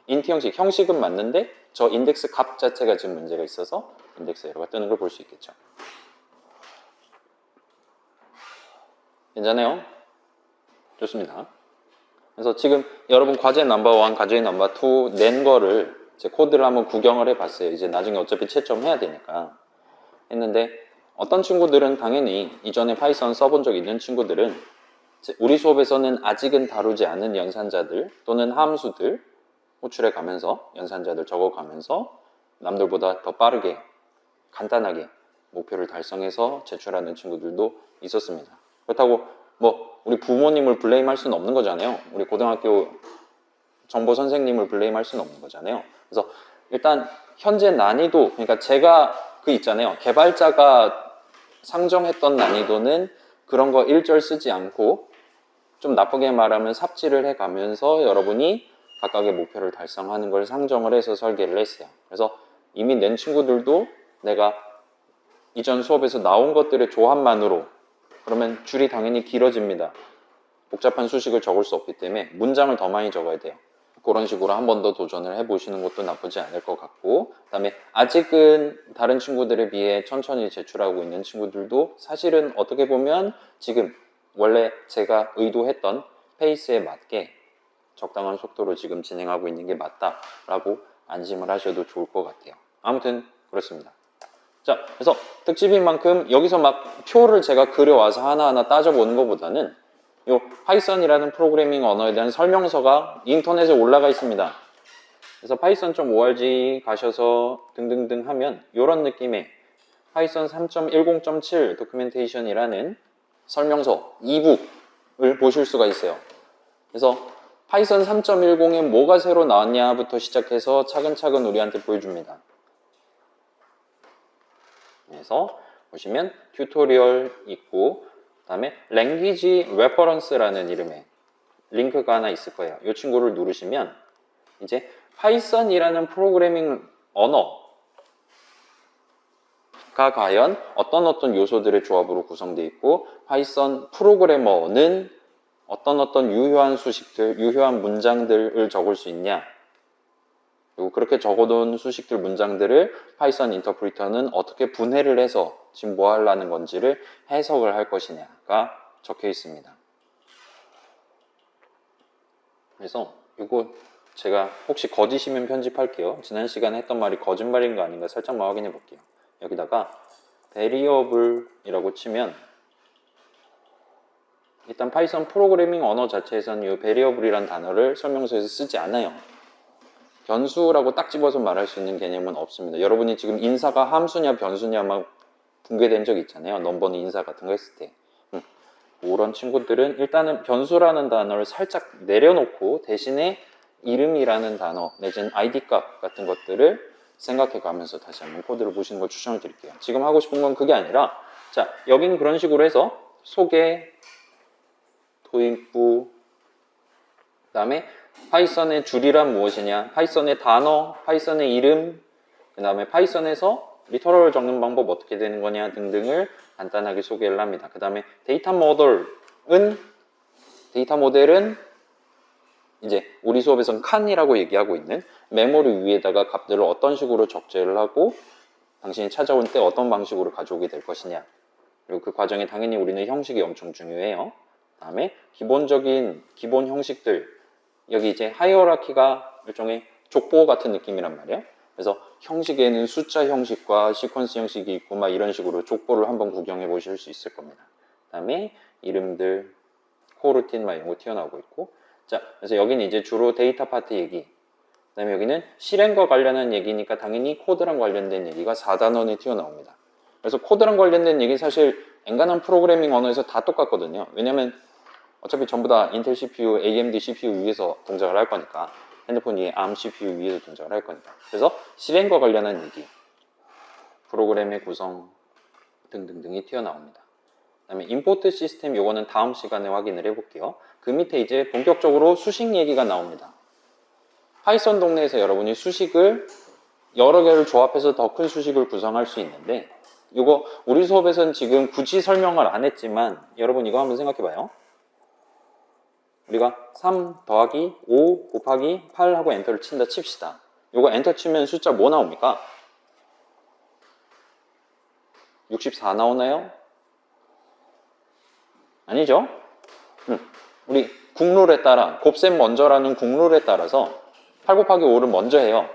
인트 형식, 형식은 맞는데 저 인덱스 값 자체가 지금 문제가 있어서 인덱스 에러가 뜨는 걸 볼 수 있겠죠. 괜찮아요? 좋습니다. 그래서 지금 여러분 과제 넘버 1, 과제 넘버 2 낸 거를 제 코드를 한번 구경을 해봤어요. 이제 나중에 어차피 채점해야 되니까 했는데 어떤 친구들은 당연히 이전에 파이썬 써본 적 있는 친구들은 우리 수업에서는 아직은 다루지 않은 연산자들 또는 함수들 호출해 가면서 연산자들 적어가면서 남들보다 더 빠르게 간단하게 목표를 달성해서 제출하는 친구들도 있었습니다. 그렇다고 뭐 우리 부모님을 블레임할 수는 없는 거잖아요. 우리 고등학교 정보 선생님을 블레임할 수는 없는 거잖아요. 그래서 일단 현재 난이도, 그러니까 제가 그 있잖아요. 개발자가 상정했던 난이도는 그런 거 1절 쓰지 않고 좀 나쁘게 말하면 삽질을 해가면서 여러분이 각각의 목표를 달성하는 걸 상정을 해서 설계를 했어요. 그래서 이미 낸 친구들도 내가 이전 수업에서 나온 것들의 조합만으로 그러면 줄이 당연히 길어집니다. 복잡한 수식을 적을 수 없기 때문에 문장을 더 많이 적어야 돼요. 그런 식으로 한 번 더 도전을 해보시는 것도 나쁘지 않을 것 같고, 그 다음에 아직은 다른 친구들에 비해 천천히 제출하고 있는 친구들도 사실은 어떻게 보면 지금 원래 제가 의도했던 페이스에 맞게 적당한 속도로 지금 진행하고 있는 게 맞다라고 안심을 하셔도 좋을 것 같아요. 아무튼 그렇습니다. 자, 그래서 특집인 만큼 여기서 막 표를 제가 그려와서 하나하나 따져보는 것보다는 이 파이썬이라는 프로그래밍 언어에 대한 설명서가 인터넷에 올라가 있습니다. 그래서 python.org 가셔서 등등등 하면 이런 느낌의 파이썬 3.10.7 도큐멘테이션이라는 설명서, 이북을 보실 수가 있어요. 그래서 파이썬 3.10에 뭐가 새로 나왔냐부터 시작해서 차근차근 우리한테 보여줍니다. 그래서 보시면 튜토리얼 있고, 그 다음에 랭귀지 레퍼런스라는 이름의 링크가 하나 있을 거예요. 이 친구를 누르시면 이제 파이썬이라는 프로그래밍 언어가 과연 어떤 요소들의 조합으로 구성되어 있고, 파이썬 프로그래머는 어떤 유효한 수식들, 유효한 문장들을 적을 수 있냐, 그리고 그렇게 적어놓은 수식들, 문장들을 파이썬 인터프리터는 어떻게 분해를 해서 지금 뭐 하려는 건지를 해석을 할 것이냐가 적혀 있습니다. 그래서 이거 제가 혹시 거짓이면 편집할게요. 지난 시간에 했던 말이 거짓말인 거 아닌가 살짝만 확인해 볼게요. 여기다가 variable이라고 치면 일단 파이썬 프로그래밍 언어 자체에서는 이 variable이라는 단어를 설명서에서 쓰지 않아요. 변수라고 딱 집어서 말할 수 있는 개념은 없습니다. 여러분이 지금 인사가 함수냐 변수냐 막 붕괴된 적 있잖아요. 넘버는 인사 같은 거 했을 때. 그런 친구들은 일단은 변수라는 단어를 살짝 내려놓고 대신에 이름이라는 단어 내지는 ID 값 같은 것들을 생각해 가면서 다시 한번 코드를 보시는 걸 추천을 드릴게요. 지금 하고 싶은 건 그게 아니라, 자, 여기는 그런 식으로 해서 소개, 도입부, 그 다음에 파이썬의 줄이란 무엇이냐, 파이썬의 단어, 파이썬의 이름, 그 다음에 파이썬에서 리터럴 적는 방법 어떻게 되는 거냐 등등을 간단하게 소개를 합니다. 그 다음에 데이터 모델은 이제 우리 수업에서는 칸이라고 얘기하고 있는 메모리 위에다가 값들을 어떤 식으로 적재를 하고 당신이 찾아올 때 어떤 방식으로 가져오게 될 것이냐, 그리고 그 과정에 당연히 우리는 형식이 엄청 중요해요. 그 다음에 기본 형식들, 여기 이제 하이어라키가 일종의 족보 같은 느낌이란 말이에요. 그래서 형식에는 숫자 형식과 시퀀스 형식이 있고 막 이런 식으로 족보를 한번 구경해 보실 수 있을 겁니다. 그 다음에 이름들, 코루틴 막 이런 거 튀어나오고 있고. 자, 그래서 여기는 이제 주로 데이터 파트 얘기. 그 다음에 여기는 실행과 관련한 얘기니까 당연히 코드랑 관련된 얘기가 4단원이 튀어나옵니다. 그래서 코드랑 관련된 얘기 사실 엔간한 프로그래밍 언어에서 다 똑같거든요. 왜냐면 어차피 전부 다 인텔 CPU, AMD CPU 위에서 동작을 할 거니까. 핸드폰 위에 ARM CPU 위에서 동작을 할 거니까. 그래서 실행과 관련한 얘기, 프로그램의 구성 등등등이 튀어나옵니다. 그 다음에 임포트 시스템, 요거는 다음 시간에 확인을 해볼게요. 그 밑에 이제 본격적으로 수식 얘기가 나옵니다. 파이썬 동네에서 여러분이 수식을 여러 개를 조합해서 더 큰 수식을 구성할 수 있는데, 이거 우리 수업에서는 지금 굳이 설명을 안 했지만 여러분 이거 한번 생각해 봐요. 우리가 3 더하기 5 곱하기 8 하고 엔터를 친다 칩시다. 이거 엔터 치면 숫자 뭐 나옵니까? 64 나오나요? 아니죠? 우리 국룰에 따라, 곱셈 먼저라는 국룰에 따라서 8 곱하기 5를 먼저 해요.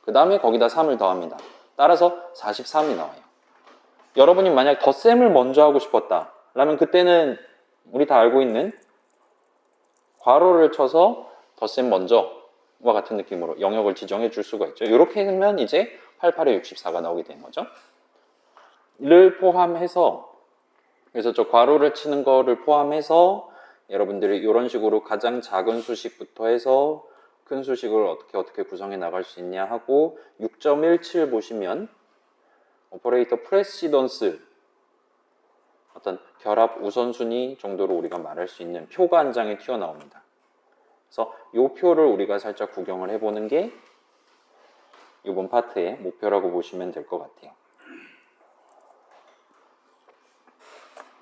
그 다음에 거기다 3을 더합니다. 따라서 43이 나와요. 여러분이 만약 덧셈을 먼저 하고 싶었다 라면 그때는 우리 다 알고 있는 괄호를 쳐서 덧셈 먼저와 같은 느낌으로 영역을 지정해 줄 수가 있죠. 이렇게 하면 이제 88에 64가 나오게 되는 거죠. 를 포함해서, 그래서 저 괄호를 치는 거를 포함해서 여러분들이 이런 식으로 가장 작은 수식부터 해서 큰 수식을 어떻게 구성해 나갈 수 있냐 하고 6.17 보시면 오퍼레이터 프레시던스, 어떤 결합 우선순위 정도로 우리가 말할 수 있는 표가 한 장에 튀어나옵니다. 그래서 이 표를 우리가 살짝 구경을 해보는 게 이번 파트의 목표라고 보시면 될 것 같아요.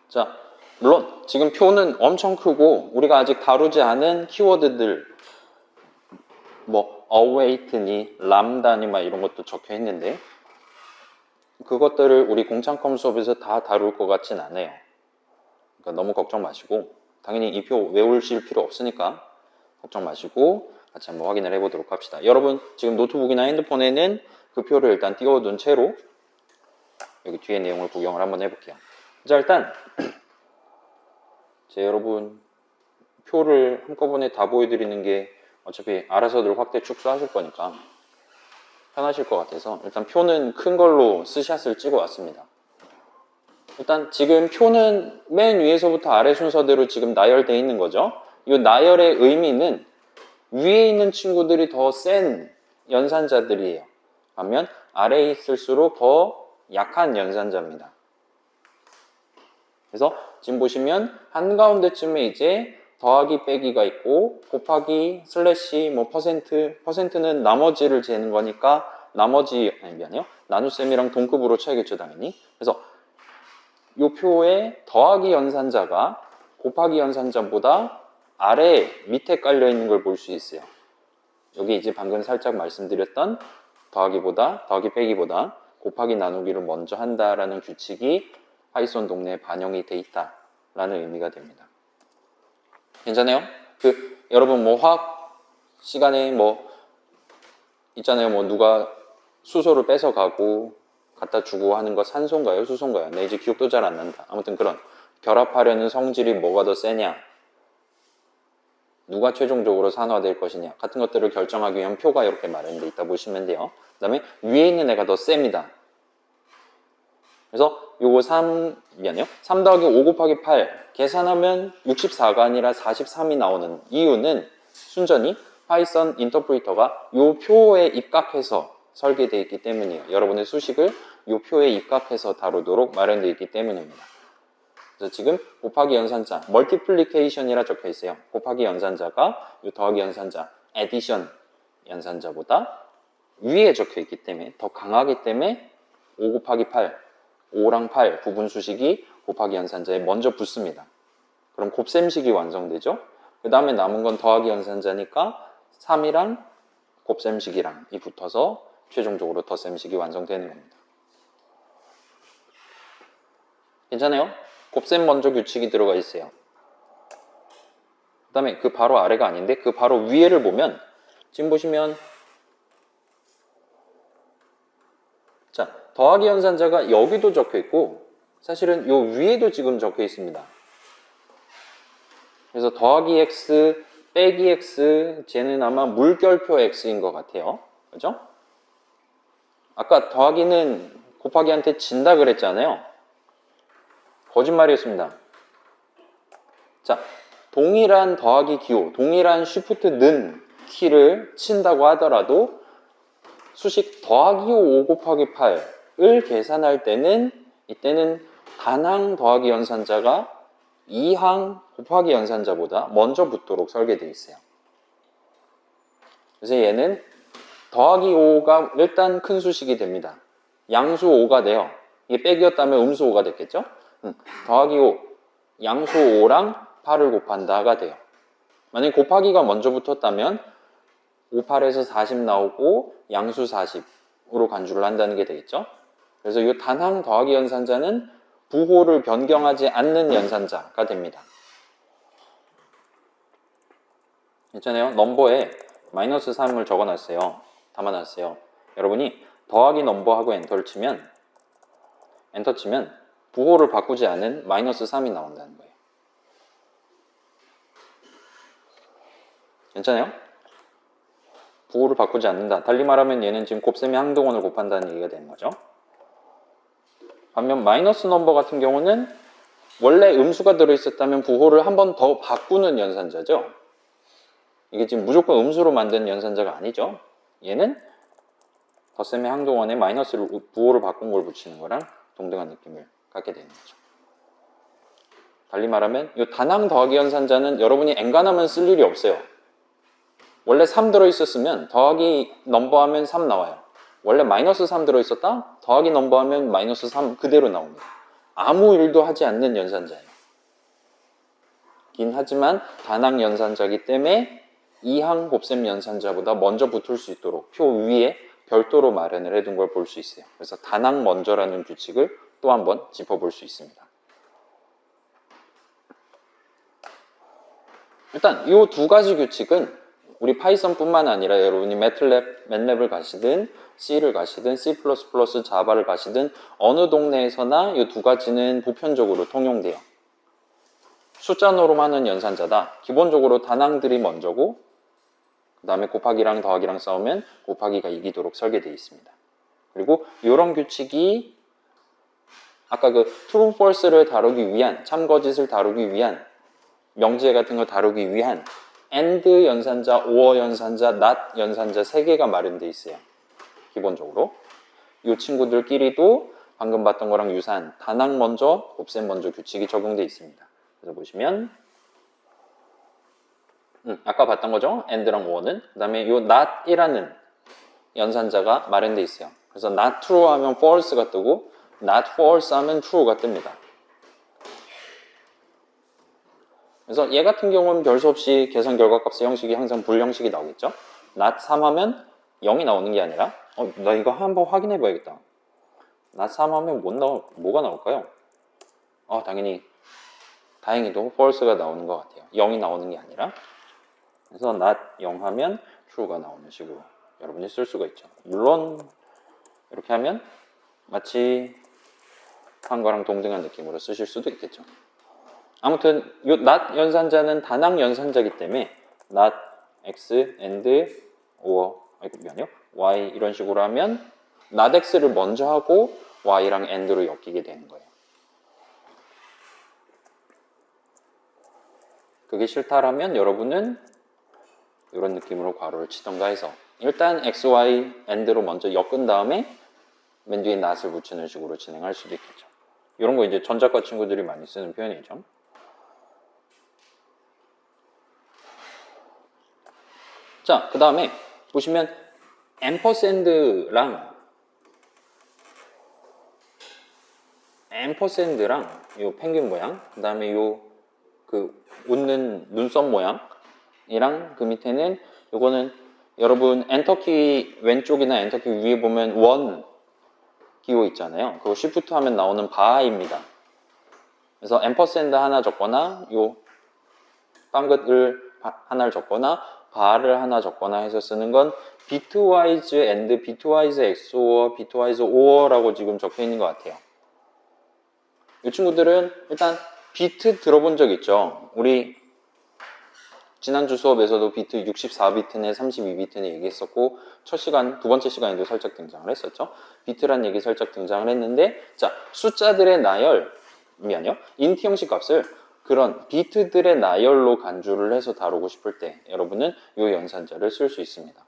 자, 물론 지금 표는 엄청 크고 우리가 아직 다루지 않은 키워드들, 뭐 await니 람다니 막 이런 것도 적혀 있는데 그것들을 우리 공창컴 수업에서 다 다룰 것 같진 않아요. 그러니까 너무 걱정 마시고, 당연히 이 표 외우실 필요 없으니까 걱정 마시고 같이 한번 확인을 해보도록 합시다. 여러분 지금 노트북이나 핸드폰에는 그 표를 일단 띄워둔 채로 여기 뒤에 내용을 구경을 한번 해볼게요. 자, 일단 여러분 표를 한꺼번에 다 보여드리는 게 어차피 알아서들 확대 축소하실 거니까 편하실 것 같아서 일단 표는 큰 걸로 스샷을 찍어 왔습니다. 일단 지금 표는 맨 위에서부터 아래 순서대로 지금 나열되어 있는 거죠. 이 나열의 의미는 위에 있는 친구들이 더 센 연산자들이에요. 반면 아래에 있을수록 더 약한 연산자입니다. 그래서 지금 보시면 한가운데쯤에 이제 더하기 빼기가 있고 곱하기 슬래시 뭐 퍼센트는 나머지를 재는 거니까 미안해요. 나눗셈이랑 동급으로 쳐야겠죠, 당연히. 그래서 이 표에 더하기 연산자가 곱하기 연산자보다 아래 밑에 깔려 있는 걸 볼 수 있어요. 여기 이제 방금 살짝 말씀드렸던 더하기 빼기보다 곱하기 나누기를 먼저 한다라는 규칙이 파이썬 동네에 반영이 돼 있다라는 의미가 됩니다. 괜찮아요? 여러분 뭐 화학 시간에 뭐 있잖아요. 뭐 누가 수소를 뺏어가고 갖다 주고 하는 거 산소인가요? 수소인가요? 네, 이제 기억도 잘 안 난다. 아무튼 그런 결합하려는 성질이 뭐가 더 세냐, 누가 최종적으로 산화될 것이냐 같은 것들을 결정하기 위한 표가 이렇게 마련되어 있다 보시면 돼요. 그 다음에 위에 있는 애가 더 셉니다. 그래서 요거 3 더하기 5 곱하기 8 계산하면 64가 아니라 43이 나오는 이유는 순전히 파이썬 인터프리터가 요 표에 입각해서 설계되어 있기 때문이에요. 여러분의 수식을 요 표에 입각해서 다루도록 마련되어 있기 때문입니다. 그래서 지금 곱하기 연산자, 멀티플리케이션이라 적혀 있어요. 곱하기 연산자가 요 더하기 연산자, 에디션 연산자보다 위에 적혀 있기 때문에 더 강하기 때문에 5 곱하기 8, 5랑 8 구분 수식이 곱하기 연산자에 먼저 붙습니다. 그럼 곱셈식이 완성되죠. 그 다음에 남은 건 더하기 연산자니까 3이랑 곱셈식이랑 이 붙어서 최종적으로 덧셈식이 완성되는 겁니다. 괜찮아요? 곱셈 먼저 규칙이 들어가 있어요. 그 다음에 그 바로 아래가 아닌데 그 바로 위에를 보면 지금 보시면 자, 더하기 연산자가 여기도 적혀 있고 사실은 요 위에도 지금 적혀 있습니다. 그래서 더하기 x, 빼기 x, 쟤는 아마 물결표 x인 것 같아요. 그죠? 아까 더하기는 곱하기한테 진다 그랬잖아요. 거짓말이었습니다. 자, 동일한 더하기 기호, 동일한 쉬프트는 키를 친다고 하더라도 수식 더하기 5 곱하기 8을 계산할 때는 이때는 단항 더하기 연산자가 2항 곱하기 연산자보다 먼저 붙도록 설계되어 있어요. 그래서 얘는 더하기 5가 일단 큰 수식이 됩니다. 양수 5가 돼요. 이게 빼기였다면 음수 5가 됐겠죠? 더하기 5, 양수 5랑 8을 곱한다가 돼요. 만약에 곱하기가 먼저 붙었다면 5, 8에서 40 나오고 양수 40으로 간주를 한다는 게 되겠죠? 그래서 이 단항 더하기 연산자는 부호를 변경하지 않는 연산자가 됩니다. 있잖아요. 넘버에 마이너스 3을 적어놨어요. 담아놨어요. 여러분이 더하기 넘버하고 엔터 치면 부호를 바꾸지 않은 마이너스 3이 나온다는 거예요. 괜찮아요? 부호를 바꾸지 않는다. 달리 말하면 얘는 지금 곱셈의 항동원을 곱한다는 얘기가 되는 거죠. 반면 마이너스 넘버 같은 경우는 원래 음수가 들어있었다면 부호를 한 번 더 바꾸는 연산자죠. 이게 지금 무조건 음수로 만든 연산자가 아니죠. 얘는 덧셈의 항동원에 마이너스를 부호를 바꾼 걸 붙이는 거랑 동등한 느낌을 갖게 되는 거죠. 달리 말하면 이 단항 더하기 연산자는 여러분이 엔간하면 쓸 일이 없어요. 원래 3 들어있었으면 더하기 넘버하면 3 나와요. 원래 마이너스 3 들어있었다? 더하기 넘버하면 마이너스 3 그대로 나옵니다. 아무 일도 하지 않는 연산자예요. 긴 하지만 단항 연산자이기 때문에 2항 곱셈 연산자보다 먼저 붙을 수 있도록 표 위에 별도로 마련을 해둔 걸 볼 수 있어요. 그래서 단항 먼저라는 규칙을 또 한번 짚어볼 수 있습니다. 일단 이 두 가지 규칙은 우리 파이썬뿐만 아니라 여러분이 매틀랩을 가시든 C를 가시든 C++, 자바를 가시든 어느 동네에서나 이 두 가지는 보편적으로 통용돼요. 숫자 노름하는 연산자다. 기본적으로 단항들이 먼저고 그 다음에 곱하기랑 더하기랑 싸우면 곱하기가 이기도록 설계되어 있습니다. 그리고 이런 규칙이 아까 그 true, false를 다루기 위한, 참거짓을 다루기 위한, 명제 같은 걸 다루기 위한 and 연산자, or 연산자, not 연산자 3개가 마련되어 있어요. 기본적으로. 이 친구들끼리도 방금 봤던 거랑 유사한 단항 먼저, 곱셈 먼저 규칙이 적용되어 있습니다. 그래서 보시면 아까 봤던 거죠? and랑 or는. 그 다음에 이 not이라는 연산자가 마련되어 있어요. 그래서 not true 하면 false가 뜨고 not false 하면 true가 뜹니다. 그래서 얘 같은 경우는 별 수 없이 계산 결과값의 형식이 항상 불형식이 나오겠죠? not 3 하면 0이 나오는 게 아니라 나 이거 한번 확인해 봐야겠다. not 3 하면 뭐가 나올까요? 당연히 다행히도 false가 나오는 것 같아요. 0이 나오는 게 아니라. 그래서 not 0 하면 true가 나오는 식으로 여러분이 쓸 수가 있죠. 물론 이렇게 하면 마치 한 거랑 동등한 느낌으로 쓰실 수도 있겠죠. 아무튼 이 not 연산자는 단항 연산자이기 때문에 not x and or 아니요 y 이런 식으로 하면 not x를 먼저 하고 y랑 and로 엮이게 되는 거예요. 그게 싫다라면 여러분은 이런 느낌으로 괄호를 치던가 해서 일단 x, y, and로 먼저 엮은 다음에 맨 뒤에 not을 붙이는 식으로 진행할 수도 있겠죠. 이런 거 이제 전작과 친구들이 많이 쓰는 표현이죠. 자, 그 다음에 보시면 앰퍼샌드랑 요 펭귄 모양, 그 다음에 요 그 웃는 눈썹 모양이랑 그 밑에는 요거는 여러분 엔터키 왼쪽이나 엔터키 위에 보면 원 기호 있잖아요. 그거 쉬프트 하면 나오는 바입니다. 그래서 앰퍼샌드 하나 적거나 요 빵긋을 하나를 적거나 바를 하나 적거나 해서 쓰는 건 비트와이즈 and 비트와이즈 XOR, 비트와이즈 OR라고 지금 적혀 있는 것 같아요. 이 친구들은 일단 비트 들어본 적 있죠? 우리 지난주 수업에서도 비트 64비트네 32비트네 얘기했었고 첫 시간, 두 번째 시간에도 살짝 등장을 했었죠. 비트란 얘기 살짝 등장을 했는데 자, 숫자들의 나열면요. 인트 형식 값을 그런 비트들의 나열로 간주를 해서 다루고 싶을 때 여러분은 이 연산자를 쓸 수 있습니다.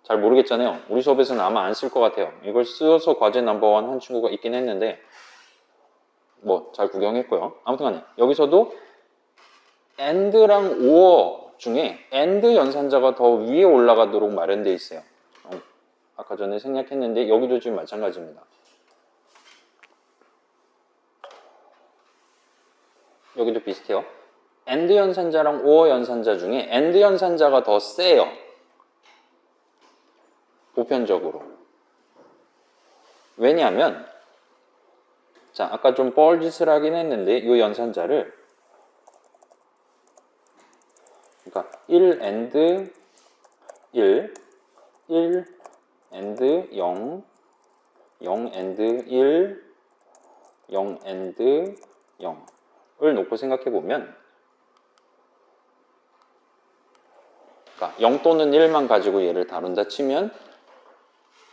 잘 모르겠잖아요. 우리 수업에서는 아마 안 쓸 것 같아요. 이걸 써서 과제 넘버원 한 친구가 있긴 했는데 뭐 잘 구경했고요. 아무튼 간에 여기서도 AND랑 OR 중에 AND 연산자가 더 위에 올라가도록 마련되어 있어요. 아까 전에 생략했는데 여기도 지금 마찬가지입니다. 여기도 비슷해요. AND 연산자랑 OR 연산자 중에 AND 연산자가 더 세요. 보편적으로. 왜냐하면 자, 아까 좀 뻘짓을 하긴 했는데 이 연산자를 그러니까 1 AND 1, 1 AND 0, 0 AND 1, 0 AND 0을 놓고 생각해 보면 그러니까 0 또는 1만 가지고 얘를 다룬다 치면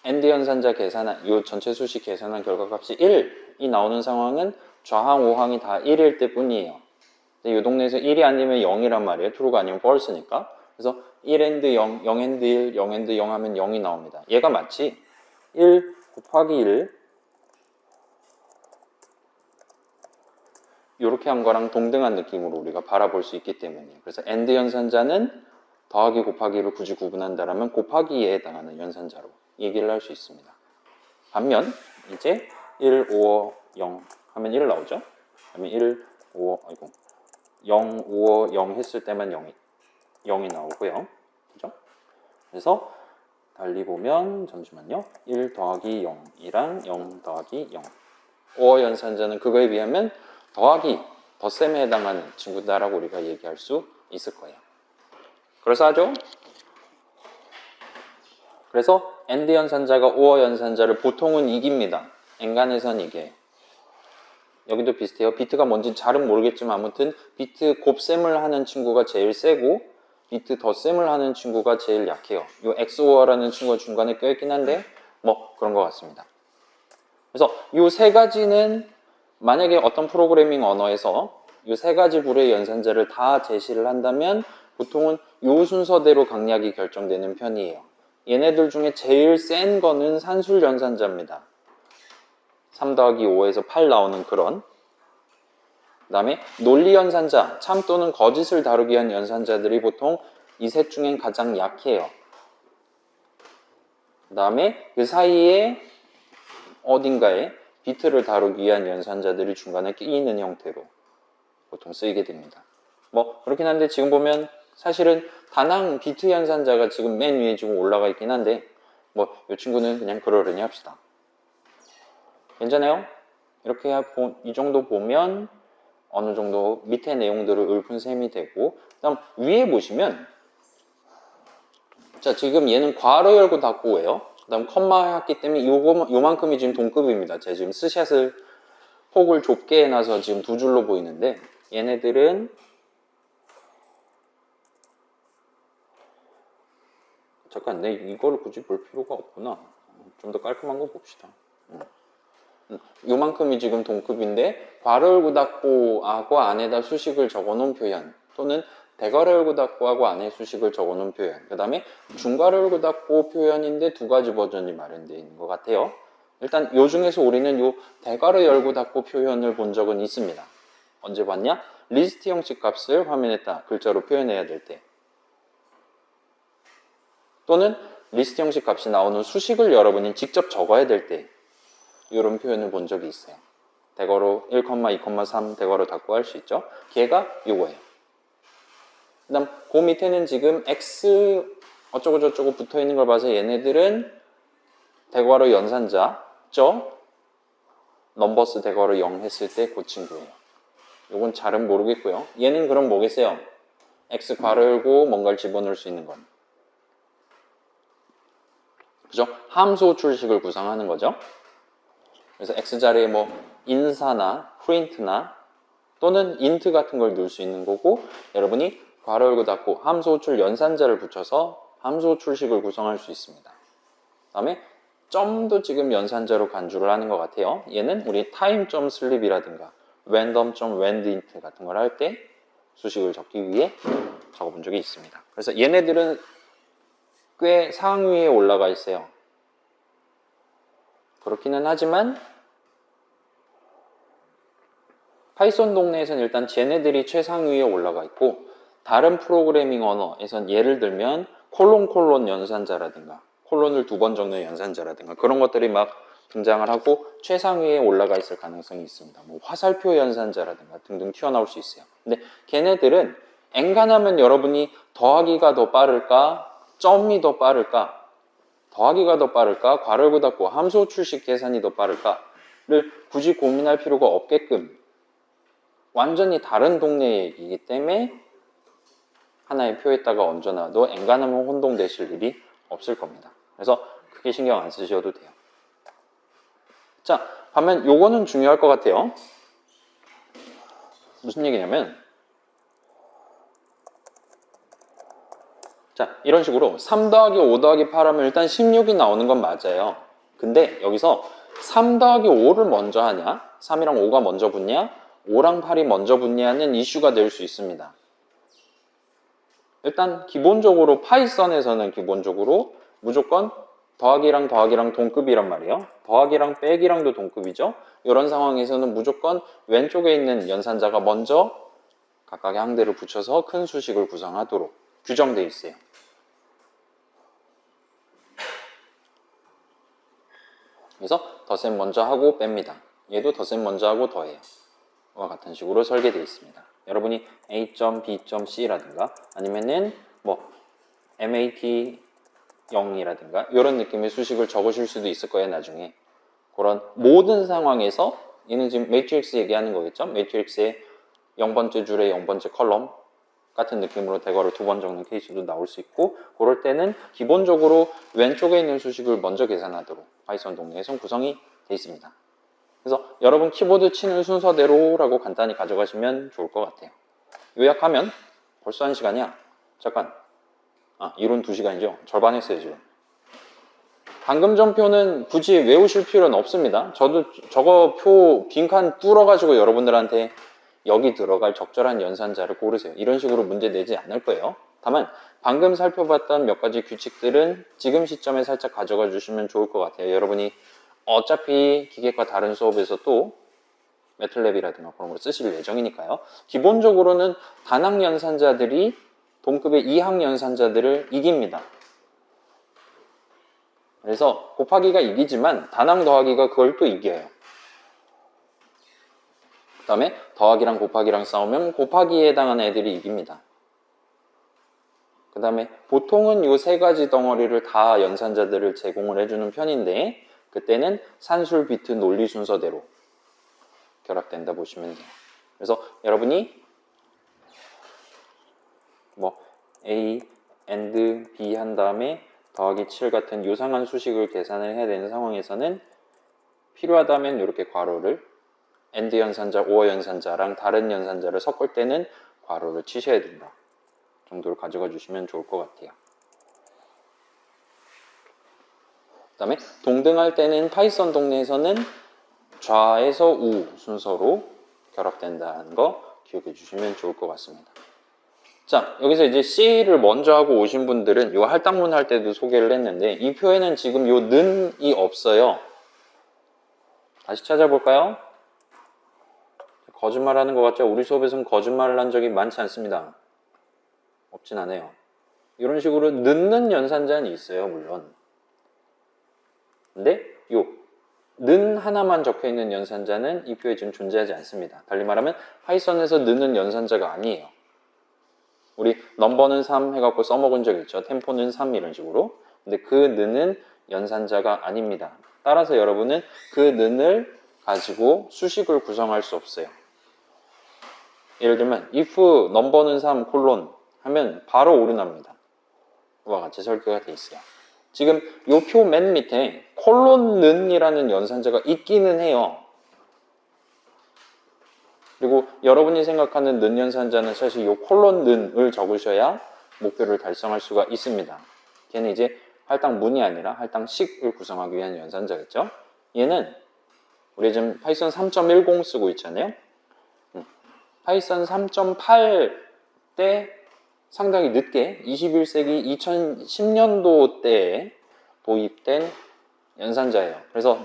AND 연산자 계산한 이 전체 수식 계산한 결과값이 1이 나오는 상황은 좌항, 우항이 다 1일 때 뿐이에요. 이 동네에서 1이 아니면 0이란 말이에요. true가 아니면 false니까. 그래서 1 AND 0, 0 AND 1, 0 AND 0 하면 0이 나옵니다. 얘가 마치 1 곱하기 1 이렇게 한 거랑 동등한 느낌으로 우리가 바라볼 수 있기 때문이에요. 그래서 AND 연산자는 더하기 곱하기를 굳이 구분한다라면 곱하기에 해당하는 연산자로 얘기를 할 수 있습니다. 반면 이제 1, 5, 0 하면 1 나오죠? 그러면 1, 5, 0, 5, 0 했을 때만 0이 나오고요. 그죠? 그래서 달리 보면 잠시만요. 1 더하기 0이랑 0 더하기 0. 5 연산자는 그거에 비하면 더하기, 덧셈에 해당하는 친구다라고 우리가 얘기할 수 있을 거예요. 그래서 그래서 AND 연산자가 OR 연산자를 보통은 이깁니다. 엔간해선 이겨요. 여기도 비슷해요. 비트가 뭔지 잘은 모르겠지만 아무튼 비트 곱셈을 하는 친구가 제일 세고 비트 덧셈을 하는 친구가 제일 약해요. 이 XOR라는 친구가 중간에 껴있긴 한데 뭐 그런 것 같습니다. 그래서 이 세 가지는 만약에 어떤 프로그래밍 언어에서 이 세 가지 불의 연산자를 다 제시를 한다면 보통은 이 순서대로 강약이 결정되는 편이에요. 얘네들 중에 제일 센 거는 산술 연산자입니다. 3 더하기 5에서 8 나오는 그런. 그 다음에 논리 연산자, 참 또는 거짓을 다루기 위한 연산자들이 보통 이 셋 중엔 가장 약해요. 그 다음에 그 사이에 어딘가에 비트를 다루기 위한 연산자들이 중간에 끼이는 형태로 보통 쓰이게 됩니다. 뭐 그렇긴 한데 지금 보면 사실은 단항 비트 연산자가 지금 맨 위에 지금 올라가 있긴 한데 뭐 이 친구는 그냥 그러려니 합시다. 괜찮아요? 이렇게 이 정도 보면 어느 정도 밑에 내용들을 읊은 셈이 되고 그 다음 위에 보시면 자 지금 얘는 괄호 열고 닫고예요. 그 다음 컴마 했기 때문에 요만큼이 지금 동급입니다. 제가 지금 스샷을 폭을 좁게 해놔서 지금 두 줄로 보이는데 얘네들은 잠깐 내 이거를 굳이 볼 필요가 없구나. 좀 더 깔끔한 거 봅시다. 요만큼이 지금 동급인데 괄호 열고 닫고 하고 안에다 수식을 적어놓은 표현 또는 대괄호 열고 닫고 하고 안에 수식을 적어놓은 표현 그 다음에 중괄호 열고 닫고 표현인데 두 가지 버전이 마련되어 있는 것 같아요. 일단 요 중에서 우리는 요 대괄호 열고 닫고 표현을 본 적은 있습니다. 언제 봤냐? 리스트 형식 값을 화면에다 글자로 표현해야 될 때 또는 리스트 형식 값이 나오는 수식을 여러분이 직접 적어야 될 때 이런 표현을 본 적이 있어요. 대괄호 1, 2, 3 대괄호 닫고 할 수 있죠. 걔가 요거예요. 그 다음 그 밑에는 지금 X 어쩌고 저쩌고 붙어 있는 걸 봐서 얘네들은 대괄호 연산자죠. 넘버스 대괄호 0 했을 때 그 친구예요. 요건 잘은 모르겠고요. 얘는 그럼 뭐겠어요? X 괄호 열고 뭔가를 집어넣을 수 있는 건. 그죠? 함수 호출식을 구성하는 거죠. 그래서 X 자리에 뭐 인사나 프린트나 또는 인트 같은 걸 넣을 수 있는 거고 여러분이 괄호 열고 닫고 함수 호출 연산자를 붙여서 함수 호출식을 구성할 수 있습니다. 그 다음에 점도 지금 연산자로 간주를 하는 것 같아요. 얘는 우리 time.sleep이라든가 random.whenint 같은 걸 할 때 수식을 적기 위해 적어본 적이 있습니다. 그래서 얘네들은 꽤 상위에 올라가 있어요. 그렇기는 하지만 파이썬 동네에서는 일단 쟤네들이 최상위에 올라가 있고 다른 프로그래밍 언어에선 예를 들면 콜론 연산자라든가 콜론을 2번 적는 연산자라든가 그런 것들이 막 등장을 하고 최상위에 올라가 있을 가능성이 있습니다. 뭐 화살표 연산자라든가 등등 튀어나올 수 있어요. 근데 걔네들은 엔간하면 여러분이 더하기가 더 빠를까? 점이 더 빠를까? 더하기가 더 빠를까? 괄호 열고 닫고 함수 호출식 계산이 더 빠를까?를 굳이 고민할 필요가 없게끔 완전히 다른 동네의 얘기이기 때문에 하나의 표에다가 얹어놔도 엔간하면 혼동되실 일이 없을 겁니다. 그래서 크게 신경 안 쓰셔도 돼요. 자, 반면 요거는 중요할 것 같아요. 무슨 얘기냐면 자, 이런 식으로 3 더하기 5 더하기 8 하면 일단 16이 나오는 건 맞아요. 근데 여기서 3 더하기 5를 먼저 하냐 3이랑 5가 먼저 붙냐 5랑 8이 먼저 붙냐는 이슈가 될 수 있습니다. 일단 기본적으로 파이썬에서는 기본적으로 무조건 더하기랑 동급이란 말이에요. 더하기랑 빼기랑도 동급이죠. 이런 상황에서는 무조건 왼쪽에 있는 연산자가 먼저 각각의 항대를 붙여서 큰 수식을 구성하도록 규정되어 있어요. 그래서 덧셈 먼저 하고 뺍니다. 얘도 덧셈 먼저 하고 더해요. 와 같은 식으로 설계되어 있습니다. 여러분이 A.B.C라든가 아니면은 뭐 MAT 0이라든가 이런 느낌의 수식을 적으실 수도 있을 거예요. 나중에 그런 모든 상황에서 얘는 지금 매트릭스 얘기하는 거겠죠. 매트릭스의 0번째 줄에 0번째 컬럼 같은 느낌으로 대괄호 2번 적는 케이스도 나올 수 있고 그럴 때는 기본적으로 왼쪽에 있는 수식을 먼저 계산하도록 파이썬 동네에선 구성이 되어 있습니다. 그래서 여러분 키보드 치는 순서대로라고 간단히 가져가시면 좋을 것 같아요. 요약하면 벌써 1시간이야. 잠깐. 이론 2시간이죠. 절반 했어요 지금. 방금 전 표는 굳이 외우실 필요는 없습니다. 저도 저거 표 빈칸 뚫어가지고 여러분들한테 여기 들어갈 적절한 연산자를 고르세요. 이런 식으로 문제 내지 않을 거예요. 다만 방금 살펴봤던 몇 가지 규칙들은 지금 시점에 살짝 가져가 주시면 좋을 것 같아요. 여러분이 어차피 기계과 다른 수업에서 또 매틀랩이라든가 그런 걸 쓰실 예정이니까요. 기본적으로는 단항 연산자들이 동급의 2항 연산자들을 이깁니다. 그래서 곱하기가 이기지만 단항 더하기가 그걸 또 이겨요. 그 다음에 더하기랑 곱하기랑 싸우면 곱하기에 해당하는 애들이 이깁니다. 그 다음에 보통은 이 세 가지 덩어리를 다 연산자들을 제공을 해주는 편인데 그때는 산술 비트 논리 순서대로 결합된다 보시면 돼요. 그래서 여러분이 뭐 A, AND, B 한 다음에 더하기 7 같은 요상한 수식을 계산을 해야 되는 상황에서는 필요하다면 이렇게 괄호를 AND 연산자, OR 연산자랑 다른 연산자를 섞을 때는 괄호를 치셔야 된다 정도를 가져가 주시면 좋을 것 같아요. 그 다음에 동등할 때는 파이썬 동네에서는 좌에서 우 순서로 결합된다는 거 기억해 주시면 좋을 것 같습니다. 자, 여기서 이제 C를 먼저 하고 오신 분들은 이 할당문 할 때도 소개를 했는데 이 표에는 지금 이 는이 없어요. 다시 찾아볼까요? 거짓말하는 것 같죠? 우리 수업에서는 거짓말을 한 적이 많지 않습니다. 없진 않아요. 이런 식으로 넣는 연산자는 있어요, 물론. 근데 는 하나만 적혀있는 연산자는 이 표에 지금 존재하지 않습니다. 달리 말하면 파이썬에서 넣는 연산자가 아니에요. 우리 넘버는 3 해갖고 써먹은 적 있죠. 템포는 3 이런 식으로. 근데 그 는은 연산자가 아닙니다. 따라서 여러분은 그 는을 가지고 수식을 구성할 수 없어요. 예를 들면 if 넘버는 3 콜론 하면 바로 오류납니다. 그와 같이 설계가 돼 있어요. 지금 이 표 맨 밑에 콜론는이라는 연산자가 있기는 해요. 그리고 여러분이 생각하는 는 연산자는 사실 이 콜론 는을 적으셔야 목표를 달성할 수가 있습니다. 걔는 이제 할당 문이 아니라 할당식을 구성하기 위한 연산자겠죠. 얘는 우리 지금 파이썬 3.10 쓰고 있잖아요. 파이썬 3.8 때 상당히 늦게 21세기 2010년도 때에 도입된 연산자예요. 그래서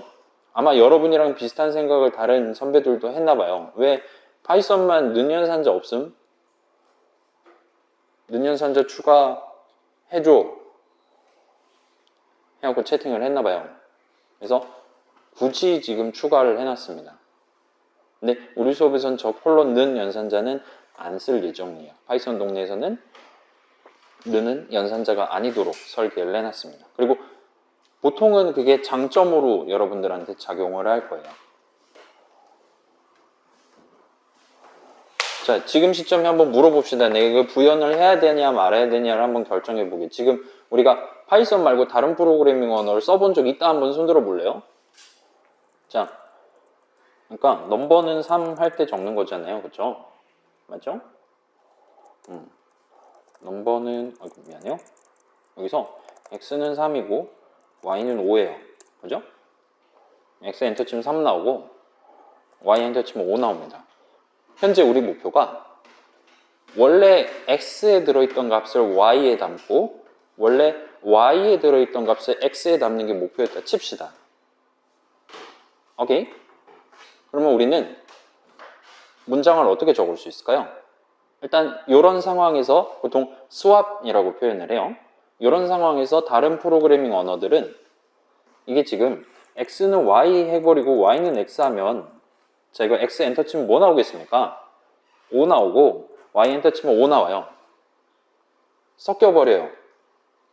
아마 여러분이랑 비슷한 생각을 다른 선배들도 했나 봐요. 왜 파이썬만 는 연산자 없음? 는 연산자 추가해줘 해갖고 채팅을 했나 봐요. 그래서 굳이 지금 추가를 해놨습니다. 근데 우리 수업에선 저 콜론 는 연산자는 안 쓸 예정이에요. 파이썬 동네에서는 는은 연산자가 아니도록 설계를 해놨습니다. 그리고 보통은 그게 장점으로 여러분들한테 작용을 할 거예요. 자, 지금 시점에 한번 물어봅시다. 내가 이거 부연을 해야 되냐 말아야 되냐를 한번 결정해 보게. 지금 우리가 파이썬 말고 다른 프로그래밍 언어를 써본 적 있다 한번 손들어 볼래요? 자, 그러니까 넘버는 3 할 때 적는 거잖아요. 그쵸? 맞죠? 넘버는 미안해요. 여기서 x는 3이고 y는 5예요. 그죠? x 엔터 치면 3 나오고 y 엔터 치면 5 나옵니다. 현재 우리 목표가 원래 x에 들어있던 값을 y에 담고 원래 y에 들어있던 값을 x에 담는 게 목표였다 칩시다. 오케이? 그러면 우리는 문장을 어떻게 적을 수 있을까요? 일단 이런 상황에서 보통 swap이라고 표현을 해요. 이런 상황에서 다른 프로그래밍 언어들은 이게 지금 x는 y 해버리고 y는 x 하면 자 이거 x 엔터 치면 뭐 나오겠습니까? 5 나오고 y 엔터 치면 5 나와요. 섞여버려요.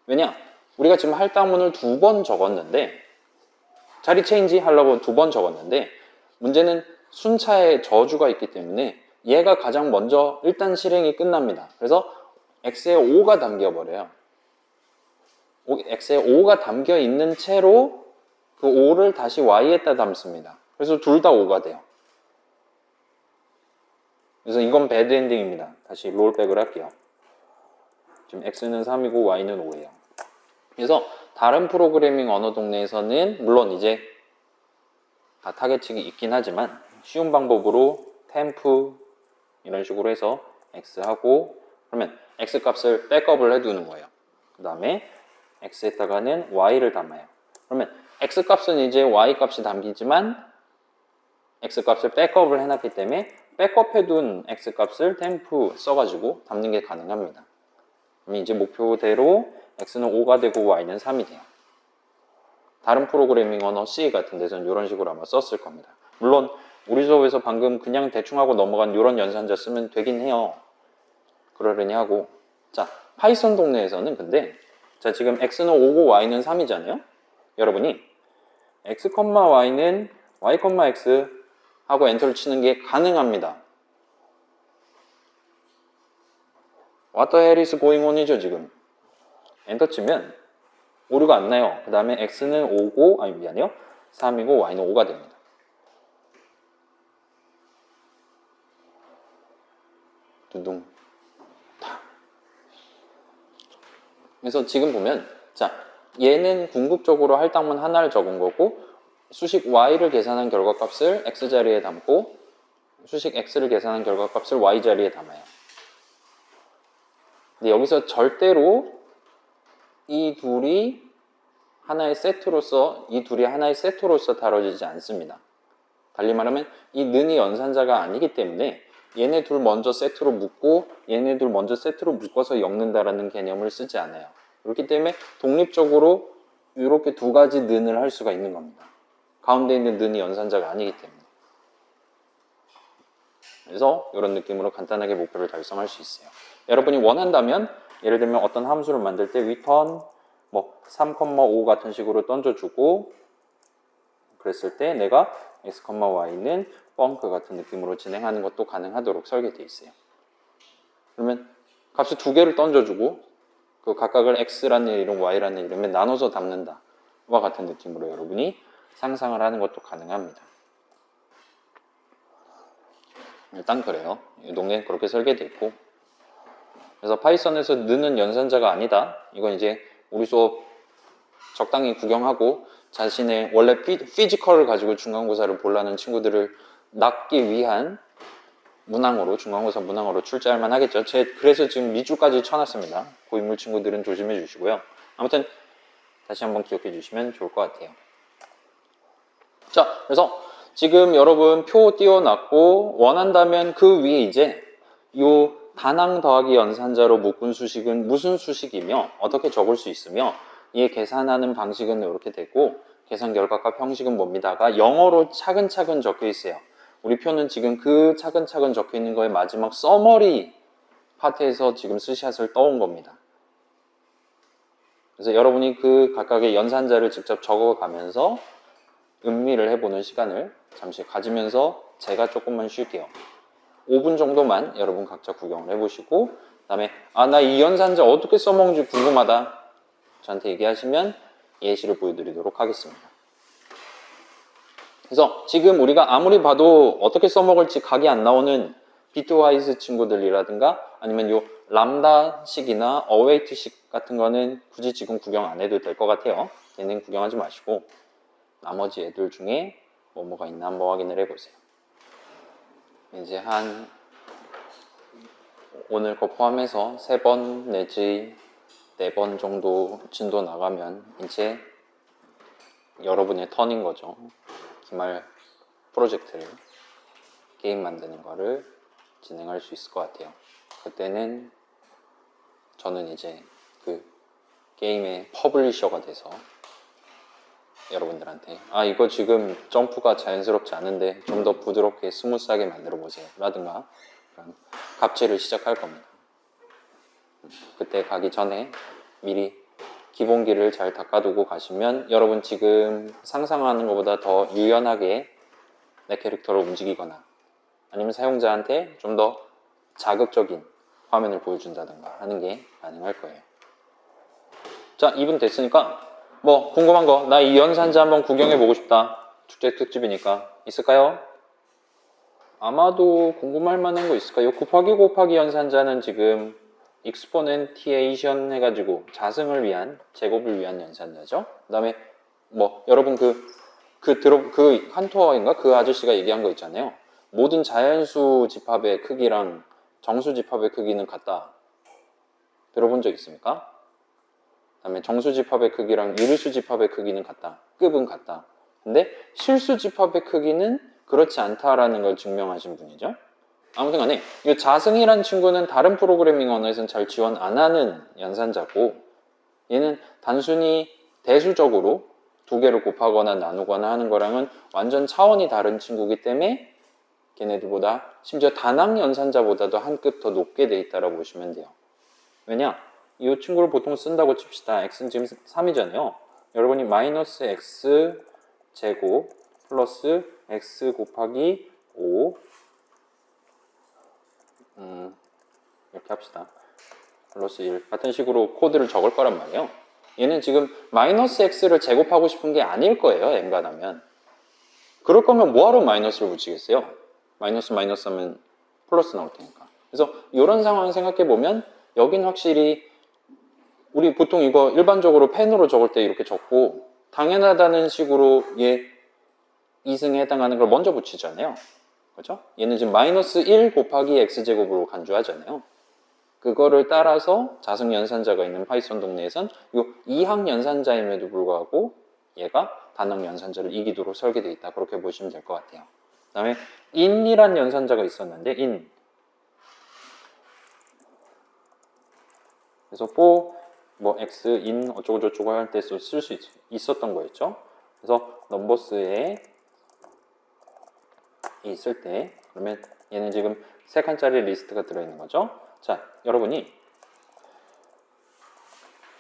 왜냐? 우리가 지금 할당문을 2번 적었는데 자리 체인지 하려고 2번 적었는데 문제는 순차의 저주가 있기 때문에 얘가 가장 먼저 일단 실행이 끝납니다. 그래서 x에 5가 담겨버려요. x에 5가 담겨 있는 채로 그 5를 다시 y에다 담습니다. 그래서 둘 다 5가 돼요. 그래서 이건 배드 엔딩입니다. 다시 롤백을 할게요. 지금 x는 3이고 y는 5예요. 그래서 다른 프로그래밍 언어 동네에서는 물론 이제 다 타겟식이 있긴 하지만 쉬운 방법으로 템프 이런 식으로 해서 x하고 그러면 x 값을 백업을 해두는 거예요. 그 다음에 x에다가는 y를 담아요. 그러면 x 값은 이제 y 값이 담기지만 x 값을 백업을 해놨기 때문에 백업해둔 x 값을 템프 써가지고 담는 게 가능합니다. 그러면 이제 목표대로 x는 5가 되고 y는 3이 돼요. 다른 프로그래밍 언어 C 같은 데서는 이런 식으로 아마 썼을 겁니다. 물론 우리 수업에서 방금 그냥 대충 하고 넘어간 이런 연산자 쓰면 되긴 해요. 그러려니 하고 자 파이썬 동네에서는 근데 자 지금 x는 5고 y는 3이잖아요. 여러분이 x, y는 y, x 하고 엔터를 치는 게 가능합니다. What the hell is going on 이죠 지금. 엔터 치면 오류가 안 나요. 그 다음에 x는 5고 아니 미안해요. 3이고 y는 5가 됩니다. 두둥. 그래서 지금 보면 자 얘는 궁극적으로 할당문 하나를 적은 거고 수식 y를 계산한 결과값을 x자리에 담고 수식 x를 계산한 결과값을 y자리에 담아요. 근데 여기서 절대로 이 둘이 하나의 세트로서 다뤄지지 않습니다. 달리 말하면 이 는이 연산자가 아니기 때문에 얘네 둘 먼저 세트로 묶고 얘네 둘 먼저 세트로 묶어서 엮는다라는 개념을 쓰지 않아요. 그렇기 때문에 독립적으로 이렇게 두 가지 는을 할 수가 있는 겁니다. 가운데 있는 는이 연산자가 아니기 때문에. 그래서 이런 느낌으로 간단하게 목표를 달성할 수 있어요. 여러분이 원한다면 예를 들면 어떤 함수를 만들 때 return 3,5 같은 식으로 던져주고 그랬을 때 내가 x, y는 뻥크 같은 느낌으로 진행하는 것도 가능하도록 설계되어 있어요. 그러면 값을 두 개를 던져주고 그 각각을 x라는 이름, y라는 이름에 나눠서 담는다. 와 같은 느낌으로 여러분이 상상을 하는 것도 가능합니다. 일단 그래요. 이 동네는 그렇게 설계되어 있고. 그래서 파이썬에서 느는 연산자가 아니다. 이건 이제 우리 수업 적당히 구경하고 자신의 원래 피지컬을 가지고 중간고사를 보려는 친구들을 낳기 위한 문항으로, 중간고사 문항으로 출제할 만하겠죠. 그래서 지금 밑줄까지 쳐놨습니다. 고인물 친구들은 조심해 주시고요. 아무튼 다시 한번 기억해 주시면 좋을 것 같아요. 자, 그래서 지금 여러분 표 띄워놨고 원한다면 그 위에 이제 요 다낭 더하기 연산자로 묶은 수식은 무슨 수식이며 어떻게 적을 수 있으며 이에 계산하는 방식은 이렇게 되고 계산 결과값 형식은 뭡니다가 영어로 차근차근 적혀 있어요. 우리 표는 지금 그 차근차근 적혀 있는 거의 마지막 서머리 파트에서 지금 스샷을 떠온 겁니다. 그래서 여러분이 그 각각의 연산자를 직접 적어가면서 음미를 해보는 시간을 잠시 가지면서 제가 조금만 쉴게요. 5분 정도만 여러분 각자 구경을 해보시고 그 다음에 나 이 연산자 어떻게 써먹는지 궁금하다 저한테 얘기하시면 예시를 보여드리도록 하겠습니다. 그래서 지금 우리가 아무리 봐도 어떻게 써먹을지 각이 안 나오는 비트와이즈 친구들이라든가 아니면 요 람다식이나 어웨이트식 같은 거는 굳이 지금 구경 안 해도 될 것 같아요. 얘는 구경하지 마시고 나머지 애들 중에 뭐가 있나 한번 확인을 해보세요. 이제 한 오늘 거 포함해서 3번 내지 4번 정도 진도 나가면 이제 여러분의 턴인 거죠. 기말 프로젝트를 게임 만드는 거를 진행할 수 있을 것 같아요. 그때는 저는 이제 그 게임의 퍼블리셔가 돼서 여러분들한테 이거 지금 점프가 자연스럽지 않은데 좀 더 부드럽게 스무스하게 만들어 보세요 라든가 그런 갑질을 시작할 겁니다. 그때 가기 전에 미리 기본기를 잘 닦아두고 가시면 여러분 지금 상상하는 것보다 더 유연하게 내 캐릭터를 움직이거나 아니면 사용자한테 좀 더 자극적인 화면을 보여준다든가 하는 게 가능할 거예요. 자, 2분 됐으니까 뭐 궁금한 거 나 이 연산자 한번 구경해 보고 싶다. 축제 특집이니까 있을까요? 아마도 궁금할 만한 거 있을까요? 곱하기 연산자는 지금 익스포넨티에이션 해가지고 자승을 위한 제곱을 위한 연산자죠. 그 다음에 뭐 여러분 그 한토어인가 그 아저씨가 얘기한 거 있잖아요. 모든 자연수 집합의 크기랑 정수 집합의 크기는 같다. 들어본 적 있습니까? 그 다음에 정수 집합의 크기랑 유리수 집합의 크기는 같다. 급은 같다. 근데 실수 집합의 크기는 그렇지 않다라는 걸 증명하신 분이죠. 아무튼 간에 이 자승이란 친구는 다른 프로그래밍 언어에서는 잘 지원 안 하는 연산자고 얘는 단순히 대수적으로 두 개를 곱하거나 나누거나 하는 거랑은 완전 차원이 다른 친구이기 때문에 걔네들보다 심지어 다낭 연산자보다도 한 급 더 높게 돼 있다고 보시면 돼요. 왜냐? 이 친구를 보통 쓴다고 칩시다. x는 지금 3이잖아요. 여러분이 마이너스 x 제곱 플러스 x 곱하기 5 이렇게 합시다. 플러스 1 같은 식으로 코드를 적을 거란 말이에요. 얘는 지금 마이너스 x를 제곱하고 싶은 게 아닐 거예요. n간하면. 그럴 거면 뭐하러 마이너스를 붙이겠어요? 마이너스 하면 플러스 나올 테니까. 그래서 이런 상황 생각해 보면 여긴 확실히 우리 보통 이거 일반적으로 펜으로 적을 때 이렇게 적고 당연하다는 식으로 얘 2승에 해당하는 걸 먼저 붙이잖아요. 그렇죠? 얘는 지금 마이너스 1 곱하기 x제곱으로 간주하잖아요. 그거를 따라서 자승 연산자가 있는 파이썬 동네에선 이 2항 연산자임에도 불구하고 얘가 단항 연산자를 이기도록 설계되어 있다. 그렇게 보시면 될 것 같아요. 그 다음에 in이란 연산자가 있었는데 in 그래서 for 뭐 x in 어쩌고 저쩌고 할 때 쓸 수 있었던 거였죠. 그래서 넘버스에 있을 때 그러면 얘는 지금 3칸짜리 리스트가 들어있는 거죠. 자, 여러분이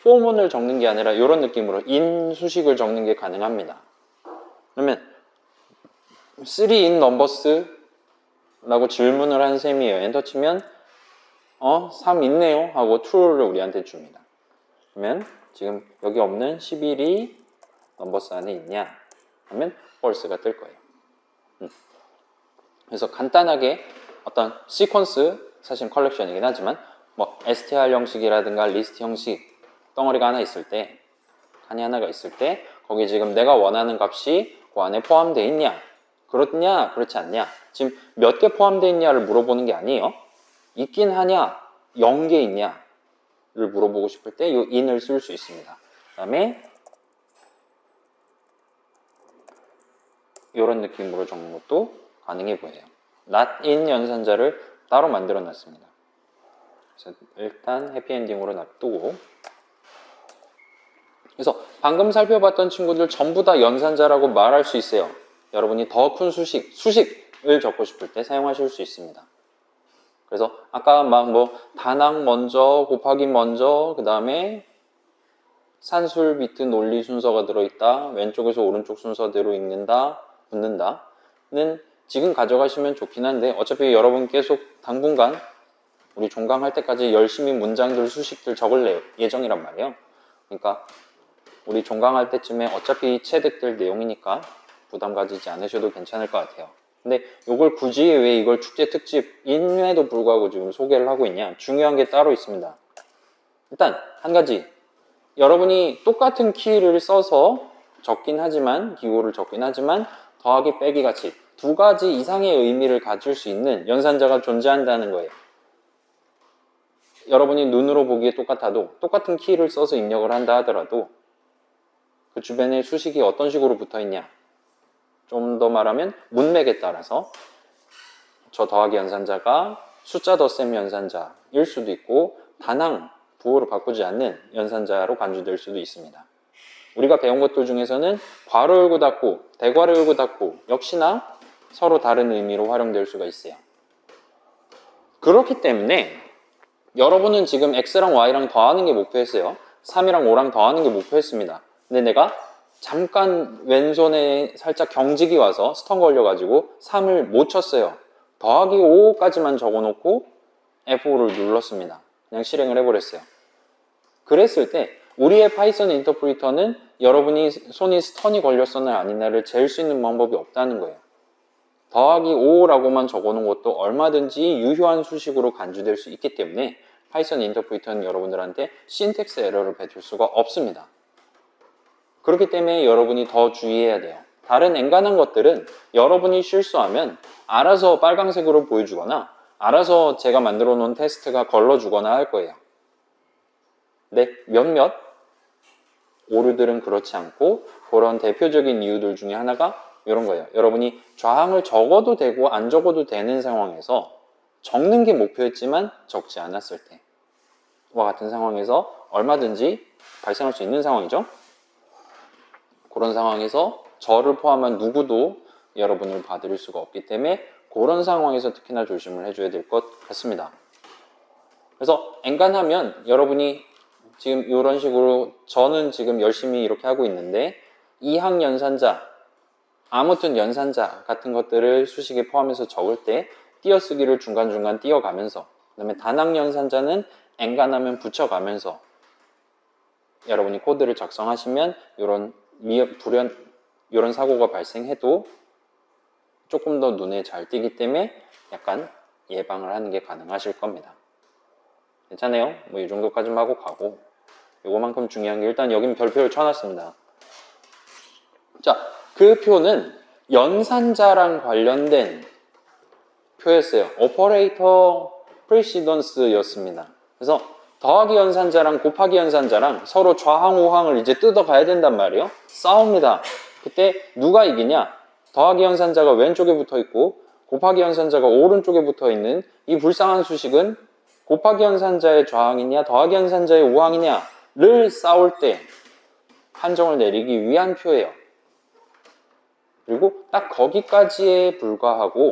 포문을 적는 게 아니라 이런 느낌으로 in 수식을 적는 게 가능합니다. 그러면 3 in numbers 라고 질문을 한 셈이에요. 엔터 치면 3 있네요 하고 true를 우리한테 줍니다. 그러면 지금 여기 없는 11이 넘버스 안에 있냐 하면 false가 뜰 거예요. 그래서 간단하게 어떤 시퀀스, 사실 컬렉션이긴 하지만 뭐 str 형식이라든가 리스트 형식 덩어리가 하나 있을 때, 칸이 하나가 있을 때 거기 지금 내가 원하는 값이 그 안에 포함되어 있냐, 그렇냐 그렇지 않냐, 지금 몇 개 포함되어 있냐를 물어보는 게 아니에요. 있긴 하냐, 0개 있냐를 물어보고 싶을 때 이 in을 쓸 수 있습니다. 그 다음에 이런 느낌으로 적는 것도 가능해 보여요. not in 연산자를 따로 만들어 놨습니다. 그래서 일단 해피엔딩으로 놔두고, 그래서 방금 살펴봤던 친구들 전부 다 연산자라고 말할 수 있어요. 여러분이 더 큰 수식을 적고 싶을 때 사용하실 수 있습니다. 그래서 아까 막 뭐 단항 먼저, 곱하기 먼저, 그 다음에 산술 비트 논리 순서가 들어있다, 왼쪽에서 오른쪽 순서대로 읽는다, 붙는다는 지금 가져가시면 좋긴 한데 어차피 여러분 계속 당분간 우리 종강할 때까지 열심히 문장들, 수식들 적을 예정이란 말이에요. 그러니까 우리 종강할 때쯤에 어차피 체득될 내용이니까 부담 가지지 않으셔도 괜찮을 것 같아요. 근데 이걸 굳이 왜 이걸 축제 특집임에도 불구하고 지금 소개를 하고 있냐? 중요한 게 따로 있습니다. 일단 한 가지, 여러분이 똑같은 키를 써서 적긴 하지만, 기호를 적긴 하지만 더하기 빼기 같이 두 가지 이상의 의미를 가질 수 있는 연산자가 존재한다는 거예요. 여러분이 눈으로 보기에 똑같아도 똑같은 키를 써서 입력을 한다 하더라도 그 주변에 수식이 어떤 식으로 붙어 있냐, 좀 더 말하면 문맥에 따라서 저 더하기 연산자가 숫자 덧셈 연산자일 수도 있고 단항, 부호를 바꾸지 않는 연산자로 간주될 수도 있습니다. 우리가 배운 것들 중에서는 괄호 열고 닫고, 대괄호 열고 닫고 역시나 서로 다른 의미로 활용될 수가 있어요. 그렇기 때문에 여러분은 지금 x랑 y랑 더하는 게 목표였어요. 3이랑 5랑 더하는 게 목표였습니다. 근데 내가 잠깐 왼손에 살짝 경직이 와서 스턴 걸려가지고 3을 못 쳤어요. 더하기 5까지만 적어놓고 F5를 눌렀습니다. 그냥 실행을 해버렸어요. 그랬을 때 우리의 파이썬 인터프리터는 여러분이 손이 스턴이 걸렸었나 아니냐를 잴 수 있는 방법이 없다는 거예요. 더하기 5라고만 적어놓은 것도 얼마든지 유효한 수식으로 간주될 수 있기 때문에 파이썬 인터프리터는 여러분들한테 신텍스 에러를 뱉을 수가 없습니다. 그렇기 때문에 여러분이 더 주의해야 돼요. 다른 엔간한 것들은 여러분이 실수하면 알아서 빨강색으로 보여주거나 알아서 제가 만들어 놓은 테스트가 걸러주거나 할 거예요. 근데 몇몇 오류들은 그렇지 않고, 그런 대표적인 이유들 중에 하나가 이런 거예요. 여러분이 좌항을 적어도 되고 안 적어도 되는 상황에서 적는 게 목표였지만 적지 않았을 때와 같은 상황에서 얼마든지 발생할 수 있는 상황이죠. 그런 상황에서 저를 포함한 누구도 여러분을 봐드릴 수가 없기 때문에 그런 상황에서 특히나 조심을 해줘야 될 것 같습니다. 그래서 엔간하면 여러분이 지금 이런 식으로, 저는 지금 열심히 이렇게 하고 있는데 이항 연산자, 아무튼 연산자 같은 것들을 수식에 포함해서 적을 때 띄어쓰기를 중간중간 띄어가면서, 그 다음에 단항 연산자는 엔간하면 붙여가면서 여러분이 코드를 작성하시면 이런 사고가 발생해도 조금 더 눈에 잘 띄기 때문에 약간 예방을 하는 게 가능하실 겁니다. 괜찮아요? 뭐 이 정도까지만 하고 가고, 요거만큼 중요한 게 일단 여긴 별표를 쳐놨습니다. 자, 그 표는 연산자랑 관련된 표였어요. 오퍼레이터 프레시던스 였습니다. 그래서 더하기 연산자랑 곱하기 연산자랑 서로 좌항 우항을 이제 뜯어가야 된단 말이에요. 싸웁니다. 그때 누가 이기냐? 더하기 연산자가 왼쪽에 붙어 있고 곱하기 연산자가 오른쪽에 붙어 있는 이 불쌍한 수식은 곱하기 연산자의 좌항이냐 더하기 연산자의 우항이냐를 싸울 때 판정을 내리기 위한 표예요. 그리고 딱 거기까지에 불과하고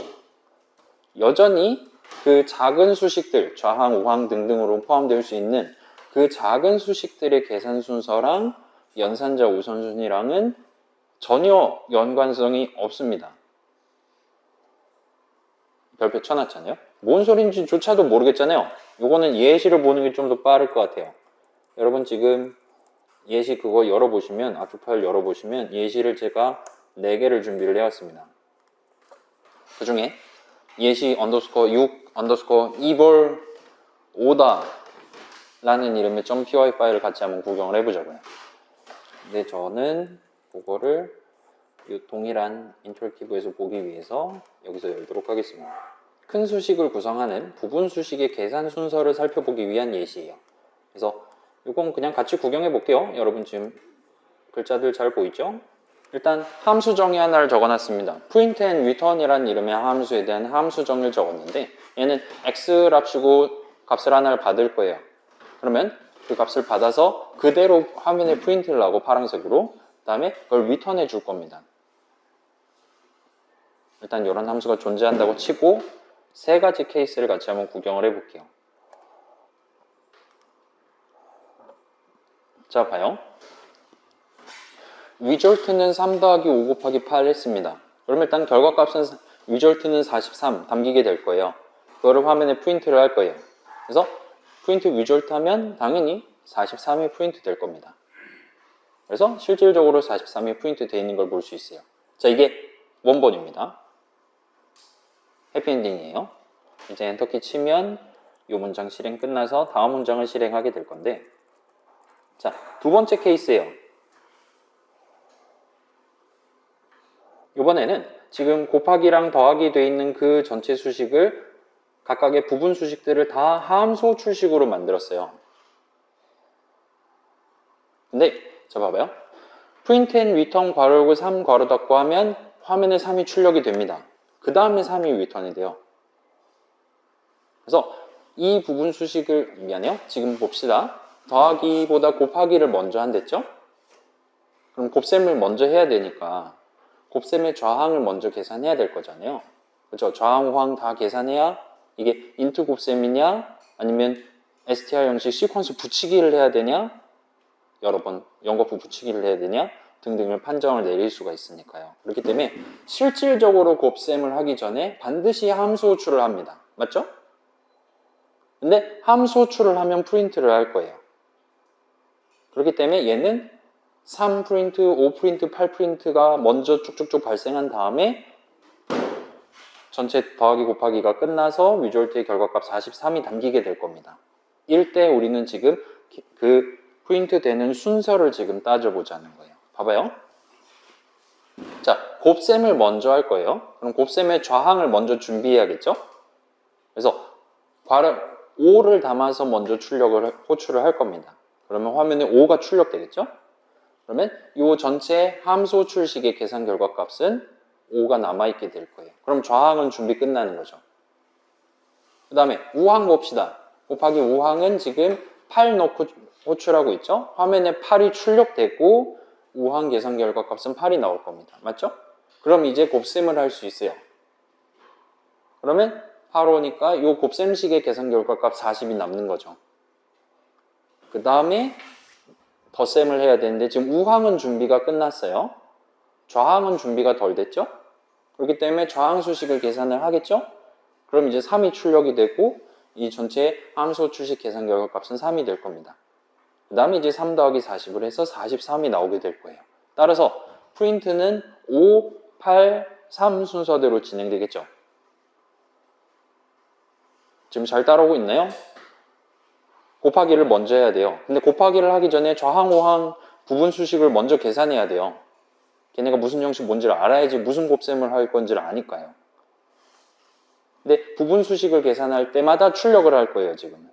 여전히 그 작은 수식들, 좌항, 우항 등등으로 포함될 수 있는 그 작은 수식들의 계산 순서랑 연산자 우선순위랑은 전혀 연관성이 없습니다. 별표 쳐놨잖아요. 뭔 소린지조차도 모르겠잖아요. 요거는 예시를 보는 게 좀 더 빠를 것 같아요. 여러분 지금 예시 그거 열어보시면, 악주 파일 열어보시면 예시를 제가 4개를 준비를 해왔습니다. 그 중에 예시 언더스코어 6 언더스코어 이볼 5다 라는 이름의 .py 파일을 같이 한번 구경을 해보자고요. 근데 저는 그거를 이 동일한 인터랙티브에서 보기 위해서 여기서 열도록 하겠습니다. 큰 수식을 구성하는 부분 수식의 계산 순서를 살펴보기 위한 예시예요. 그래서 이건 그냥 같이 구경해 볼게요. 여러분 지금 글자들 잘 보이죠? 일단 함수 정의 하나를 적어놨습니다. print and return이라는 이름의 함수에 대한 함수 정의를 적었는데 얘는 x랍시고 값을 하나를 받을 거예요. 그러면 그 값을 받아서 그대로 화면에 프린트를 하고 파란색으로 그 다음에 그걸 리턴해 줄 겁니다. 일단 이런 함수가 존재한다고 치고 세 가지 케이스를 같이 한번 구경을 해볼게요. 자, 봐요. result는 3 더하기 5 곱하기 8 했습니다. 그러면 일단 결과값은 result는 43 담기게 될 거예요. 그거를 화면에 프린트를 할 거예요. 그래서 프린트 result 하면 당연히 43이 프린트 될 겁니다. 그래서 실질적으로 43이 프린트 되어 있는 걸 볼 수 있어요. 자, 이게 원본입니다. 해피엔딩이에요. 이제 엔터키 치면 이 문장 실행 끝나서 다음 문장을 실행하게 될 건데, 자, 두 번째 케이스예요. 이번에는 지금 곱하기랑 더하기 되어 있는 그 전체 수식을 각각의 부분 수식들을 다 함수 출식으로 만들었어요. 근데 자, 봐봐요. print and return 괄호 열고 3 괄호 닫고 하면 화면에 3이 출력이 됩니다. 그 다음에 3이 리턴이 돼요. 그래서 이 부분 수식을, 미안해요. 지금 봅시다. 더하기보다 곱하기를 먼저 한댔죠? 그럼 곱셈을 먼저 해야 되니까 곱셈의 좌항을 먼저 계산해야 될 거잖아요. 그렇죠? 좌항, 우항 다 계산해야 이게 인트 곱셈이냐 아니면 str 형식 시퀀스 붙이기를 해야 되냐, 여러 번 연거푸 붙이기를 해야 되냐 등등을 판정을 내릴 수가 있으니까요. 그렇기 때문에 실질적으로 곱셈을 하기 전에 반드시 함수 호출을 합니다. 맞죠? 근데 함수 호출을 하면 프린트를 할 거예요. 그렇기 때문에 얘는 3 프린트, 5 프린트, 8 프린트가 먼저 쭉쭉쭉 발생한 다음에 전체 더하기 곱하기가 끝나서 리졸트의 결과값 43이 담기게 될 겁니다. 이럴 때 우리는 지금 그 프린트 되는 순서를 지금 따져보자는 거예요. 봐봐요. 자, 곱셈을 먼저 할 거예요. 그럼 곱셈의 좌항을 먼저 준비해야겠죠? 그래서 괄호 5를 담아서 먼저 호출을 할 겁니다. 그러면 화면에 5가 출력되겠죠? 그러면 이 전체 함수 호출식의 계산 결과값은 5가 남아있게 될 거예요. 그럼 좌항은 준비 끝나는 거죠. 그 다음에 우항 봅시다. 곱하기 우항은 지금 8 넣고 호출하고 있죠? 화면에 8이 출력되고 우항 계산 결과값은 8이 나올 겁니다. 맞죠? 그럼 이제 곱셈을 할 수 있어요. 그러면 8, 5니까 이 곱셈식의 계산 결과값 40이 남는 거죠. 그 다음에 덧셈을 해야 되는데 지금 우항은 준비가 끝났어요. 좌항은 준비가 덜 됐죠? 그렇기 때문에 좌항 수식을 계산을 하겠죠? 그럼 이제 3이 출력이 되고 이 전체 함수 출식 계산 결과값은 3이 될 겁니다. 그 다음에 이제 3 더하기 40을 해서 43이 나오게 될 거예요. 따라서 프린트는 5, 8, 3 순서대로 진행되겠죠? 지금 잘 따라오고 있나요? 곱하기를 먼저 해야 돼요. 근데 곱하기를 하기 전에 좌항, 우항 부분 수식을 먼저 계산해야 돼요. 걔네가 무슨 형식 뭔지를 알아야지 무슨 곱셈을 할 건지를 아니까요. 근데 부분 수식을 계산할 때마다 출력을 할 거예요, 지금은.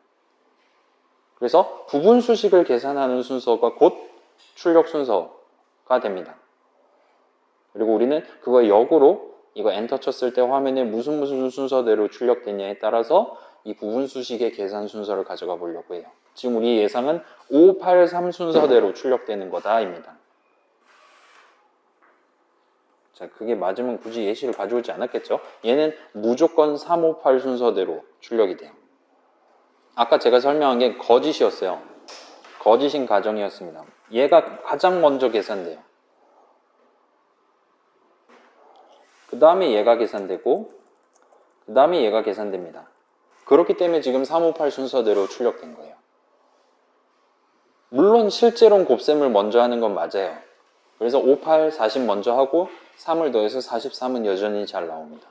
그래서 부분 수식을 계산하는 순서가 곧 출력 순서가 됩니다. 그리고 우리는 그거 역으로 이거 엔터 쳤을 때 화면에 무슨 순서대로 출력되냐에 따라서 이 부분 수식의 계산 순서를 가져가 보려고 해요. 지금 우리 예상은 5, 8, 3 순서대로 출력되는 거다입니다. 자, 그게 맞으면 굳이 예시를 가져오지 않았겠죠? 얘는 무조건 3, 5, 8 순서대로 출력이 돼요. 아까 제가 설명한 게 거짓이었어요. 거짓인 가정이었습니다. 얘가 가장 먼저 계산돼요. 그 다음에 얘가 계산되고 그 다음에 얘가 계산됩니다. 그렇기 때문에 지금 3, 5, 8 순서대로 출력된 거예요. 물론 실제로는 곱셈을 먼저 하는 건 맞아요. 그래서 5, 8, 40 먼저 하고 3을 더해서 43은 여전히 잘 나옵니다.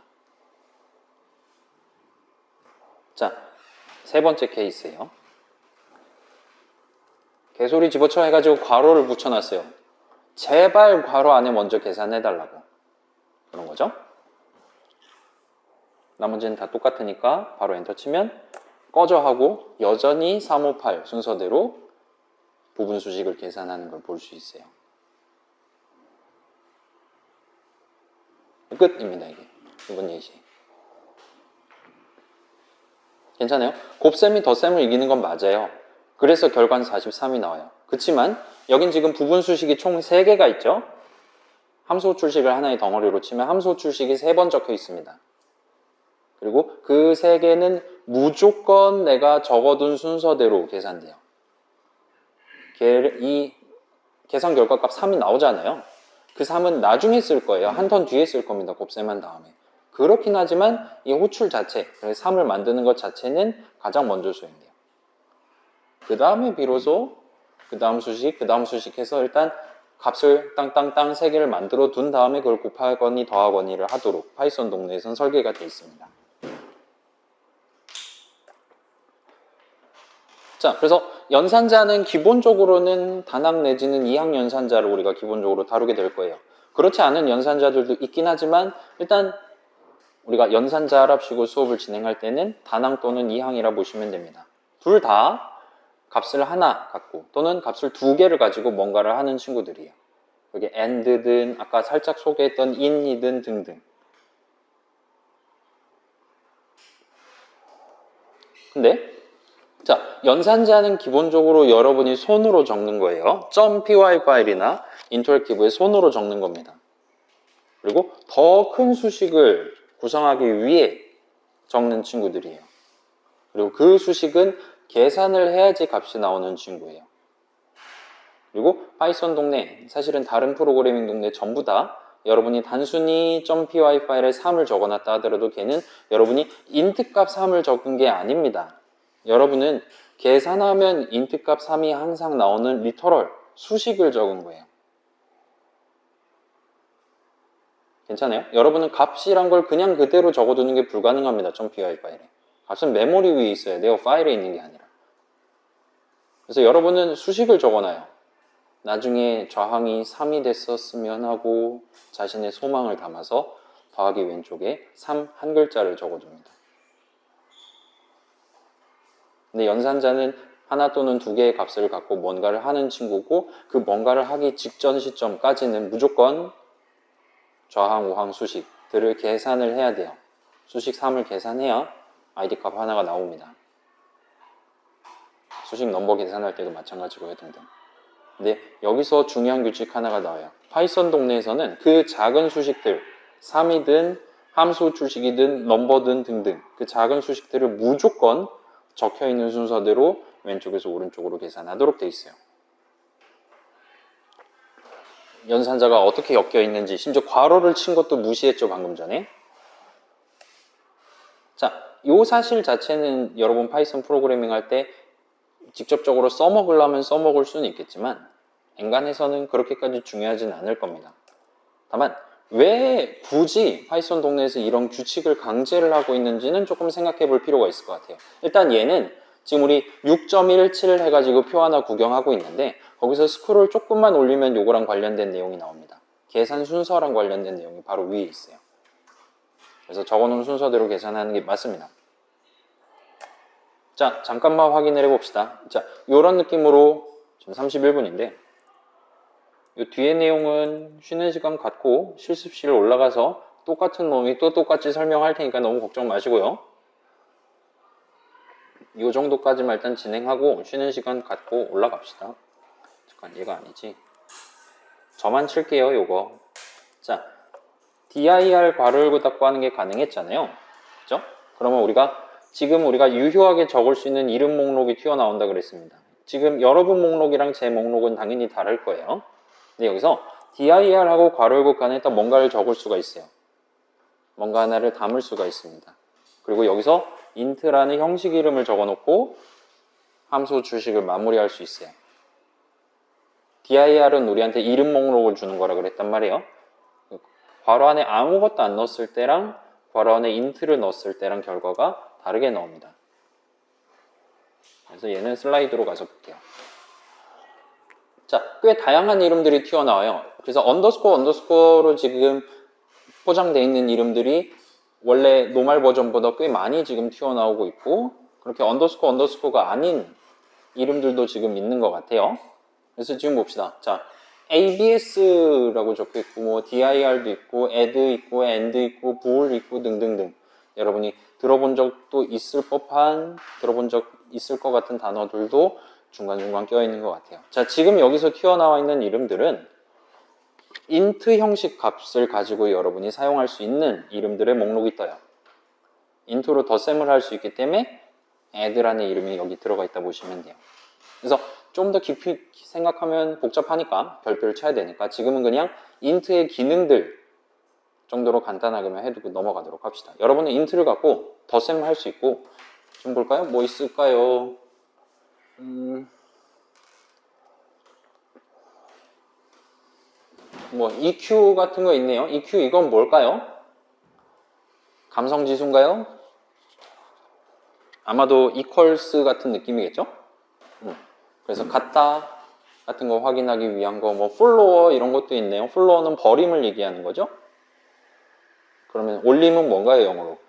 자, 세 번째 케이스예요. 개소리 집어쳐 해가지고 괄호를 붙여놨어요. 제발 괄호 안에 먼저 계산해달라고. 그런 거죠. 나머지는 다 똑같으니까 바로 엔터 치면 꺼져 하고 여전히 358 순서대로 부분 수식을 계산하는 걸 볼 수 있어요. 끝입니다. 이게 이번 예시. 괜찮아요? 곱셈이 덧셈을 이기는 건 맞아요. 그래서 결과는 43이 나와요. 그렇지만 여긴 지금 부분 수식이 총 3개가 있죠. 함수 호출식을 하나의 덩어리로 치면 함수 호출식이 3번 적혀 있습니다. 그리고 그 3개는 무조건 내가 적어둔 순서대로 계산돼요. 이 계산 결과값 3이 나오잖아요. 그 3은 나중에 쓸 거예요. 한 턴 뒤에 쓸 겁니다. 곱셈한 다음에. 그렇긴 하지만 이 호출 자체, 3을 만드는 것 자체는 가장 먼저 수행돼요. 그 다음에 비로소 그 다음 수식 해서 일단 값을 땅땅땅 3개를 만들어 둔 다음에 그걸 곱하거니 더하거니를 하도록 파이썬 동네에선 설계가 되어 있습니다. 자, 그래서 연산자는 기본적으로는 단학 내지는 2학 연산자를 우리가 기본적으로 다루게 될 거예요. 그렇지 않은 연산자들도 있긴 하지만 일단 우리가 연산자랍시고 수업을 진행할 때는 단항 또는 2항이라 보시면 됩니다. 둘 다 값을 하나 갖고 또는 값을 2개를 가지고 뭔가를 하는 친구들이에요. 그게 and든 아까 살짝 소개했던 in이든 등등. 근데 자, 연산자는 기본적으로 여러분이 손으로 적는 거예요. .py 파일이나 인터랙티브에 손으로 적는 겁니다. 그리고 더 큰 수식을 구성하기 위해 적는 친구들이에요. 그리고 그 수식은 계산을 해야지 값이 나오는 친구예요. 그리고 파이썬 동네, 사실은 다른 프로그래밍 동네 전부 다 여러분이 단순히 .py 파일에 3을 적어놨다 하더라도 걔는 여러분이 int 값 3을 적은 게 아닙니다. 여러분은 계산하면 int 값 3이 항상 나오는 리터럴, 수식을 적은 거예요. 괜찮아요? 여러분은 값이란 걸 그냥 그대로 적어두는 게 불가능합니다. .py 파일에. 값은 메모리 위에 있어야 돼요. 파일에 있는 게 아니라. 그래서 여러분은 수식을 적어놔요. 나중에 좌항이 3이 됐었으면 하고 자신의 소망을 담아서 더하기 왼쪽에 3 한 글자를 적어둡니다. 근데 연산자는 하나 또는 2개의 값을 갖고 뭔가를 하는 친구고 그 뭔가를 하기 직전 시점까지는 무조건 좌항, 우항 수식들을 계산을 해야 돼요. 수식 3을 계산해야 id 값 하나가 나옵니다. 수식 넘버 계산할 때도 마찬가지고요, 등등. 근데 여기서 중요한 규칙 하나가 나와요. 파이썬 동네에서는 그 작은 수식들, 3이든 함수 출식이든 넘버든 등등 그 작은 수식들을 무조건 적혀있는 순서대로 왼쪽에서 오른쪽으로 계산하도록 돼 있어요. 연산자가 어떻게 엮여 있는지 심지어 괄호를 친 것도 무시했죠, 방금 전에. 자, 이 사실 자체는 여러분 파이썬 프로그래밍 할 때 직접적으로 써먹으려면 써먹을 수는 있겠지만 엔간해서는 그렇게까지 중요하진 않을 겁니다. 다만 왜 굳이 파이썬 동네에서 이런 규칙을 강제를 하고 있는지는 조금 생각해 볼 필요가 있을 것 같아요. 일단 얘는 지금 우리 6.17 해가지고 표 하나 구경하고 있는데 거기서 스크롤 조금만 올리면 요거랑 관련된 내용이 나옵니다. 계산 순서랑 관련된 내용이 바로 위에 있어요. 그래서 적어놓은 순서대로 계산하는 게 맞습니다. 자, 잠깐만 확인을 해봅시다. 자, 요런 느낌으로 지금 31분인데 이 뒤에 내용은 쉬는 시간 갖고 실습실 올라가서 똑같은 놈이 또 똑같이 설명할 테니까 너무 걱정 마시고요. 이 정도까지만 일단 진행하고 쉬는 시간 갖고 올라갑시다. 잠깐 얘가 아니지. 저만 칠게요, 요거. 자, dir 괄호 열고 닫고 하는 게 가능했잖아요. 그죠? 그러면 지금 우리가 유효하게 적을 수 있는 이름 목록이 튀어나온다 그랬습니다. 지금 여러분 목록이랑 제 목록은 당연히 다를 거예요. 근데 여기서 dir하고 괄호 열고 간에다 뭔가를 적을 수가 있어요. 뭔가 하나를 담을 수가 있습니다. 그리고 여기서 int라는 형식 이름을 적어놓고 함수 주식을 마무리할 수 있어요. dir은 우리한테 이름 목록을 주는 거라 그랬단 말이에요. 괄호 안에 아무것도 안 넣었을 때랑 괄호 안에 int를 넣었을 때랑 결과가 다르게 나옵니다. 그래서 얘는 슬라이드로 가서 볼게요. 자, 꽤 다양한 이름들이 튀어나와요. 그래서 언더스코어로 지금 포장되어 있는 이름들이 원래 노멀 버전보다 꽤 많이 지금 튀어나오고 있고, 그렇게 언더스코어가 아닌 이름들도 지금 있는 것 같아요. 그래서 지금 봅시다. 자, ABS라고 적혀 있고, 뭐 DIR도 있고, add 있고, and 있고, bool 있고 등등등. 여러분이 들어본 적도 있을 것 같은 단어들도 중간중간 껴 있는 것 같아요. 자, 지금 여기서 튀어나와 있는 이름들은 int 형식 값을 가지고 여러분이 사용할 수 있는 이름들의 목록이 떠요. int로 덧셈을 할 수 있기 때문에 add라는 이름이 여기 들어가 있다 보시면 돼요. 그래서 좀 더 깊이 생각하면 복잡하니까 별표를 쳐야 되니까 지금은 그냥 int의 기능들 정도로 간단하게만 해두고 넘어가도록 합시다. 여러분은 int를 갖고 덧셈을 할 수 있고, 좀 볼까요? 뭐 있을까요? 뭐 EQ 같은 거 있네요. EQ 이건 뭘까요? 감성지수인가요? 아마도 equals 같은 느낌이겠죠? 그래서 같다 같은 거 확인하기 위한 거, 뭐 follower 이런 것도 있네요. follower는 버림을 얘기하는 거죠. 그러면 올림은 뭔가요, 영어로?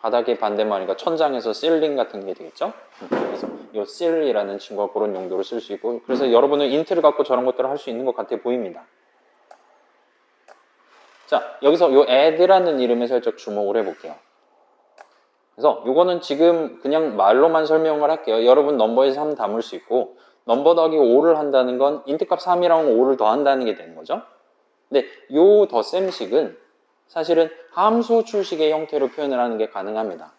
바닥의 반대말이니까 천장에서 ceiling 같은 게 되겠죠. 그래서 이 ceil이라는 친구가 그런 용도로 쓸 수 있고, 그래서 여러분은 인트를 갖고 저런 것들을 할 수 있는 것 같아 보입니다. 자, 여기서 이 add라는 이름에 살짝 주목을 해볼게요. 그래서 이거는 지금 그냥 말로만 설명을 할게요. 여러분 넘버에 3 담을 수 있고, 넘버 더하기 5를 한다는 건 인트값 3이랑 5를 더한다는 게 되는 거죠. 근데 이 덧셈식은 사실은 함수 출식의 형태로 표현을 하는 게 가능합니다.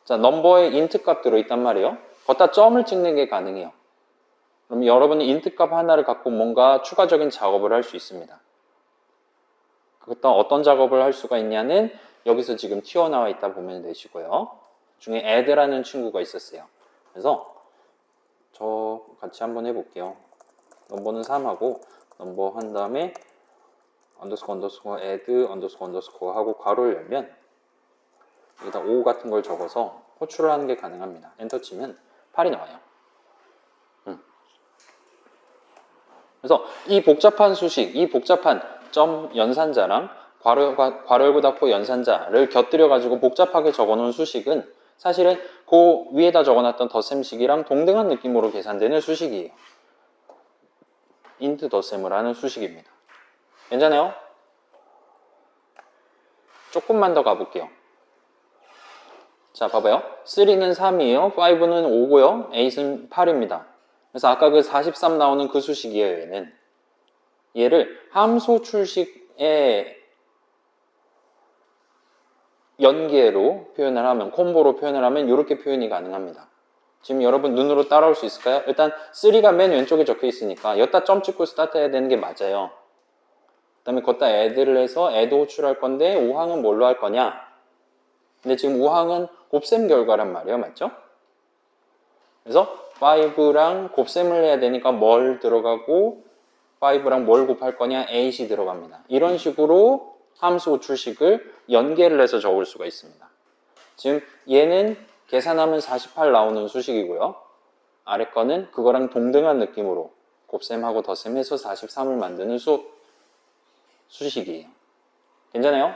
자, 넘버에 int 값 들어있단 말이에요. 걷다 점을 찍는 게 가능해요. 그럼 여러분이 int 값 하나를 갖고 뭔가 추가적인 작업을 할 수 있습니다. 어떤 작업을 할 수가 있냐는 여기서 지금 튀어나와 있다 보면 되시고요. 중에 add라는 친구가 있었어요. 그래서 저 같이 한번 해볼게요. 넘버는 3하고 넘버 한 다음에 언더스코어 add 언더스코어 하고 괄호를 열면 여기다 5 같은 걸 적어서 호출을 하는 게 가능합니다. 엔터 치면 8이 나와요. 그래서 이 복잡한 수식, 이 복잡한 점 연산자랑 괄호 열고 닫고 연산자를 곁들여 가지고 복잡하게 적어놓은 수식은 사실은 그 위에다 적어놨던 덧셈식이랑 동등한 느낌으로 계산되는 수식이에요. int 덧셈을 하는 수식입니다. 괜찮아요? 조금만 더 가볼게요. 자, 봐봐요. 3는 3이에요. 5는 5고요. 8은 8입니다. 그래서 아까 그 43 나오는 그 수식이에요, 얘는. 얘를 함수 출식의 연계로 표현을 하면, 콤보로 표현을 하면 이렇게 표현이 가능합니다. 지금 여러분 눈으로 따라올 수 있을까요? 일단 3가 맨 왼쪽에 적혀 있으니까 여기다 점 찍고 스타트 해야 되는 게 맞아요. 그 다음에 거기다 add를 해서 add 호출할 건데 5항은 뭘로 할 거냐? 근데 지금 5항은 곱셈 결과란 말이에요. 맞죠? 그래서 5랑 곱셈을 해야 되니까 뭘 들어가고 5랑 뭘 곱할 거냐? 8이 들어갑니다. 이런 식으로 함수 출식을 연계를 해서 적을 수가 있습니다. 지금 얘는 계산하면 48 나오는 수식이고요. 아래 거는 그거랑 동등한 느낌으로 곱셈하고 덧셈해서 43을 만드는 수식이에요. 괜찮아요?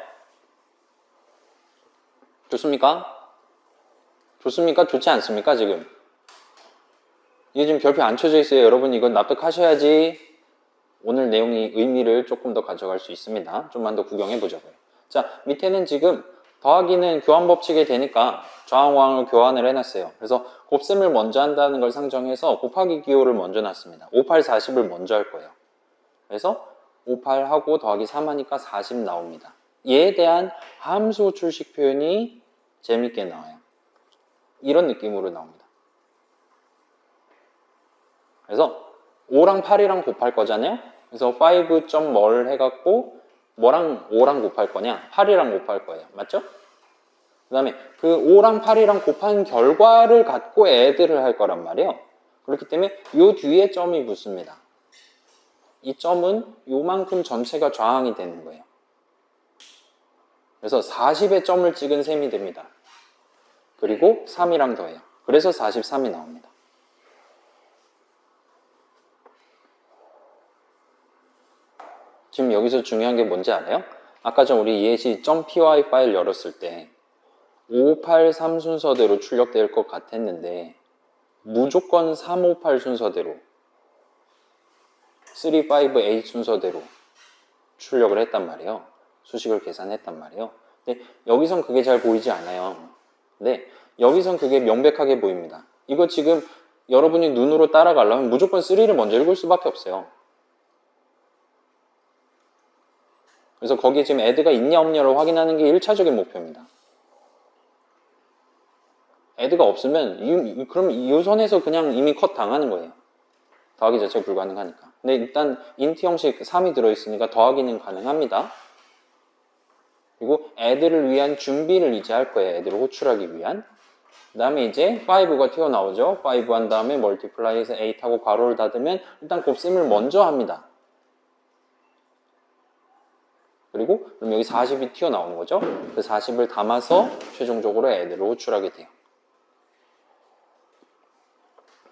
좋습니까? 좋습니까? 좋지 않습니까? 지금 이게 지금 별표 안 쳐져 있어요. 여러분 이건 납득하셔야지 오늘 내용이 의미를 조금 더 가져갈 수 있습니다. 좀만 더 구경해 보자고요. 자, 밑에는 지금 더하기는 교환 법칙이 되니까 좌우항을 교환을 해놨어요. 그래서 곱셈을 먼저 한다는 걸 상정해서 곱하기 기호를 먼저 놨습니다. 58, 40을 먼저 할 거예요. 그래서 58 하고 더하기 3 하니까 40 나옵니다. 얘에 대한 함수 출식 표현이 재밌게 나와요. 이런 느낌으로 나옵니다. 그래서 5랑 8이랑 곱할 거잖아요. 그래서 5. 뭘 해갖고 뭐랑 5랑 곱할 거냐? 8이랑 곱할 거예요. 맞죠? 그 다음에 그 5랑 8이랑 곱한 결과를 갖고 add를 할 거란 말이에요. 그렇기 때문에 요 뒤에 점이 붙습니다. 이 점은 요만큼 전체가 좌항이 되는 거예요. 그래서 40의 점을 찍은 셈이 됩니다. 그리고 3이랑 더해요. 그래서 43이 나옵니다. 지금 여기서 중요한 게 뭔지 알아요? 아까 전 우리 예시.py 파일 열었을 때 583 순서대로 출력될 것 같았는데 무조건 358 순서대로 3, 5, 8 순서대로 출력을 했단 말이에요. 수식을 계산했단 말이에요. 근데 여기선 그게 잘 보이지 않아요. 근데 여기선 그게 명백하게 보입니다. 이거 지금 여러분이 눈으로 따라가려면 무조건 3를 먼저 읽을 수밖에 없어요. 그래서 거기에 지금 add가 있냐 없냐를 확인하는 게 1차적인 목표입니다. add가 없으면 그럼 이 선에서 그냥 이미 컷 당하는 거예요. 더하기 자체가 불가능하니까. 근데 일단 int 형식 3이 들어있으니까 더하기는 가능합니다. 그리고 add를 위한 준비를 이제 할 거예요. add를 호출하기 위한. 그 다음에 이제 5가 튀어나오죠. 5 한 다음에 multiply해서 8하고 괄호를 닫으면 일단 곱셈을 먼저 합니다. 그리고 그럼 여기 40이 튀어나오는 거죠. 그 40을 담아서 최종적으로 add를 호출하게 돼요.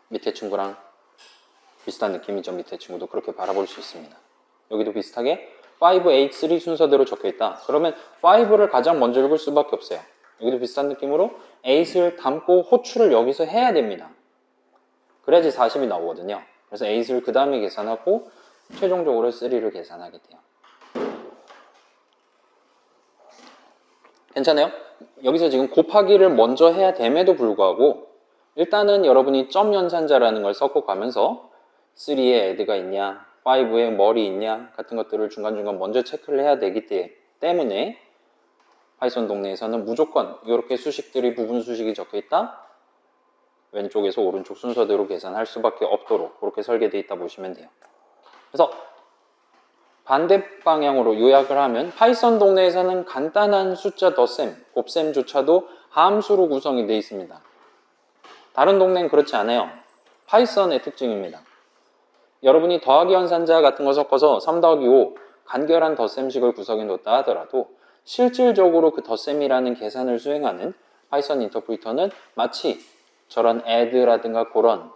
밑에 친구랑 비슷한 느낌이죠. 밑에 친구도 그렇게 바라볼 수 있습니다. 여기도 비슷하게 5, 8, 3 순서대로 적혀있다. 그러면 5를 가장 먼저 읽을 수밖에 없어요. 여기도 비슷한 느낌으로 8을 담고 호출을 여기서 해야 됩니다. 그래야지 40이 나오거든요. 그래서 8을 그 다음에 계산하고 최종적으로 3를 계산하게 돼요. 괜찮아요? 여기서 지금 곱하기를 먼저 해야 됨에도 불구하고 일단은 여러분이 점 연산자라는 걸 섞어가면서 3에 add가 있냐, 5에 머리 있냐 같은 것들을 중간중간 먼저 체크를 해야 되기 때문에 파이썬 동네에서는 무조건 이렇게 수식들이 부분 수식이 적혀있다. 왼쪽에서 오른쪽 순서대로 계산할 수밖에 없도록 그렇게 설계되어 있다 보시면 돼요. 그래서 반대 방향으로 요약을 하면 파이썬 동네에서는 간단한 숫자 덧셈, 곱셈조차도 함수로 구성이 되어 있습니다. 다른 동네는 그렇지 않아요. 파이썬의 특징입니다. 여러분이 더하기 연산자 같은 거 섞어서 3 더하기 5 간결한 덧셈식을 구성해 놓았다 하더라도 실질적으로 그 덧셈이라는 계산을 수행하는 파이썬 인터프리터는 마치 저런 add라든가 그런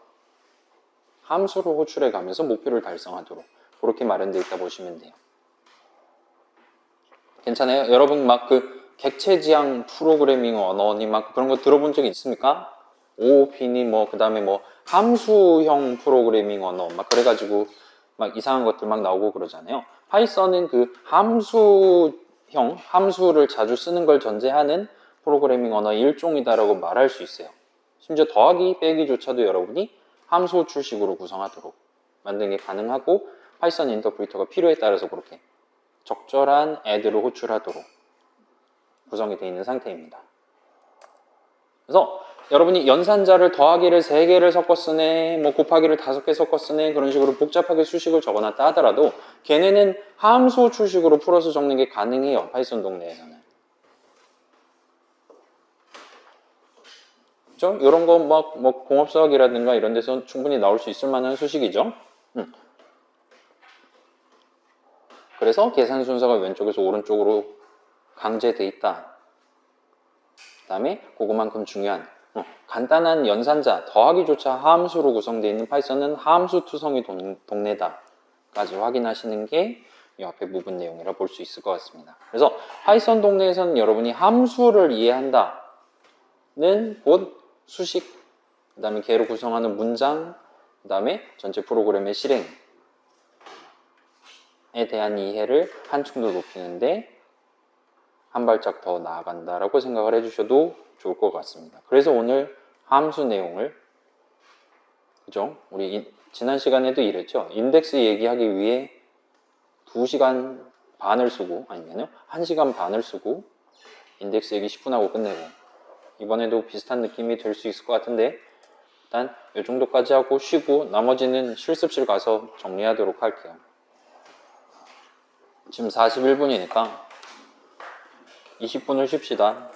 함수를 호출해 가면서 목표를 달성하도록 그렇게 마련되어 있다 보시면 돼요. 괜찮아요? 여러분 막 그 객체지향 프로그래밍 언어니 막 그런 거 들어본 적 있습니까? OOP니 뭐 그 다음에 뭐 함수형 프로그래밍 언어 막 그래가지고 막 이상한 것들 막 나오고 그러잖아요. 파이썬은 그 함수를 자주 쓰는 걸 전제하는 프로그래밍 언어의 일종이다라고 말할 수 있어요. 심지어 더하기 빼기조차도 여러분이 함수 호출식으로 구성하도록 만드는 게 가능하고 파이썬 인터프리터가 필요에 따라서 그렇게 적절한 add를 호출하도록 구성이 되어 있는 상태입니다. 그래서 여러분이 연산자를 더하기를 3개를 섞어 쓰네, 뭐 곱하기를 5개 섞어 쓰네 그런 식으로 복잡하게 수식을 적어놨다 하더라도 걔네는 함수 호출식으로 풀어서 적는 게 가능해요. 파이썬 동네에서는. 그죠? 이런 거 뭐 공업수학이라든가 이런 데서 충분히 나올 수 있을 만한 수식이죠. 그래서 계산 순서가 왼쪽에서 오른쪽으로 강제돼 있다. 그 다음에 그거만큼 중요한 간단한 연산자, 더하기조차 함수로 구성되어 있는 파이썬은 함수 투성이 동네다 까지 확인하시는 게 이 앞에 부분 내용이라 볼 수 있을 것 같습니다. 그래서 파이썬 동네에서는 여러분이 함수를 이해한다는 곧 수식, 그 다음에 걔로 구성하는 문장, 그 다음에 전체 프로그램의 실행에 대한 이해를 한층 더 높이는데 한 발짝 더 나아간다라고 생각을 해주셔도 좋을 것 같습니다. 그래서 오늘 함수 내용을, 그죠? 우리 지난 시간에도 이랬죠. 인덱스 얘기하기 위해 2시간 반을 쓰고 아니면 1시간 반을 쓰고 인덱스 얘기 10분 하고 끝내고 이번에도 비슷한 느낌이 될 수 있을 것 같은데 일단 이 정도까지 하고 쉬고 나머지는 실습실 가서 정리하도록 할게요. 지금 41분이니까 20분을 쉽시다.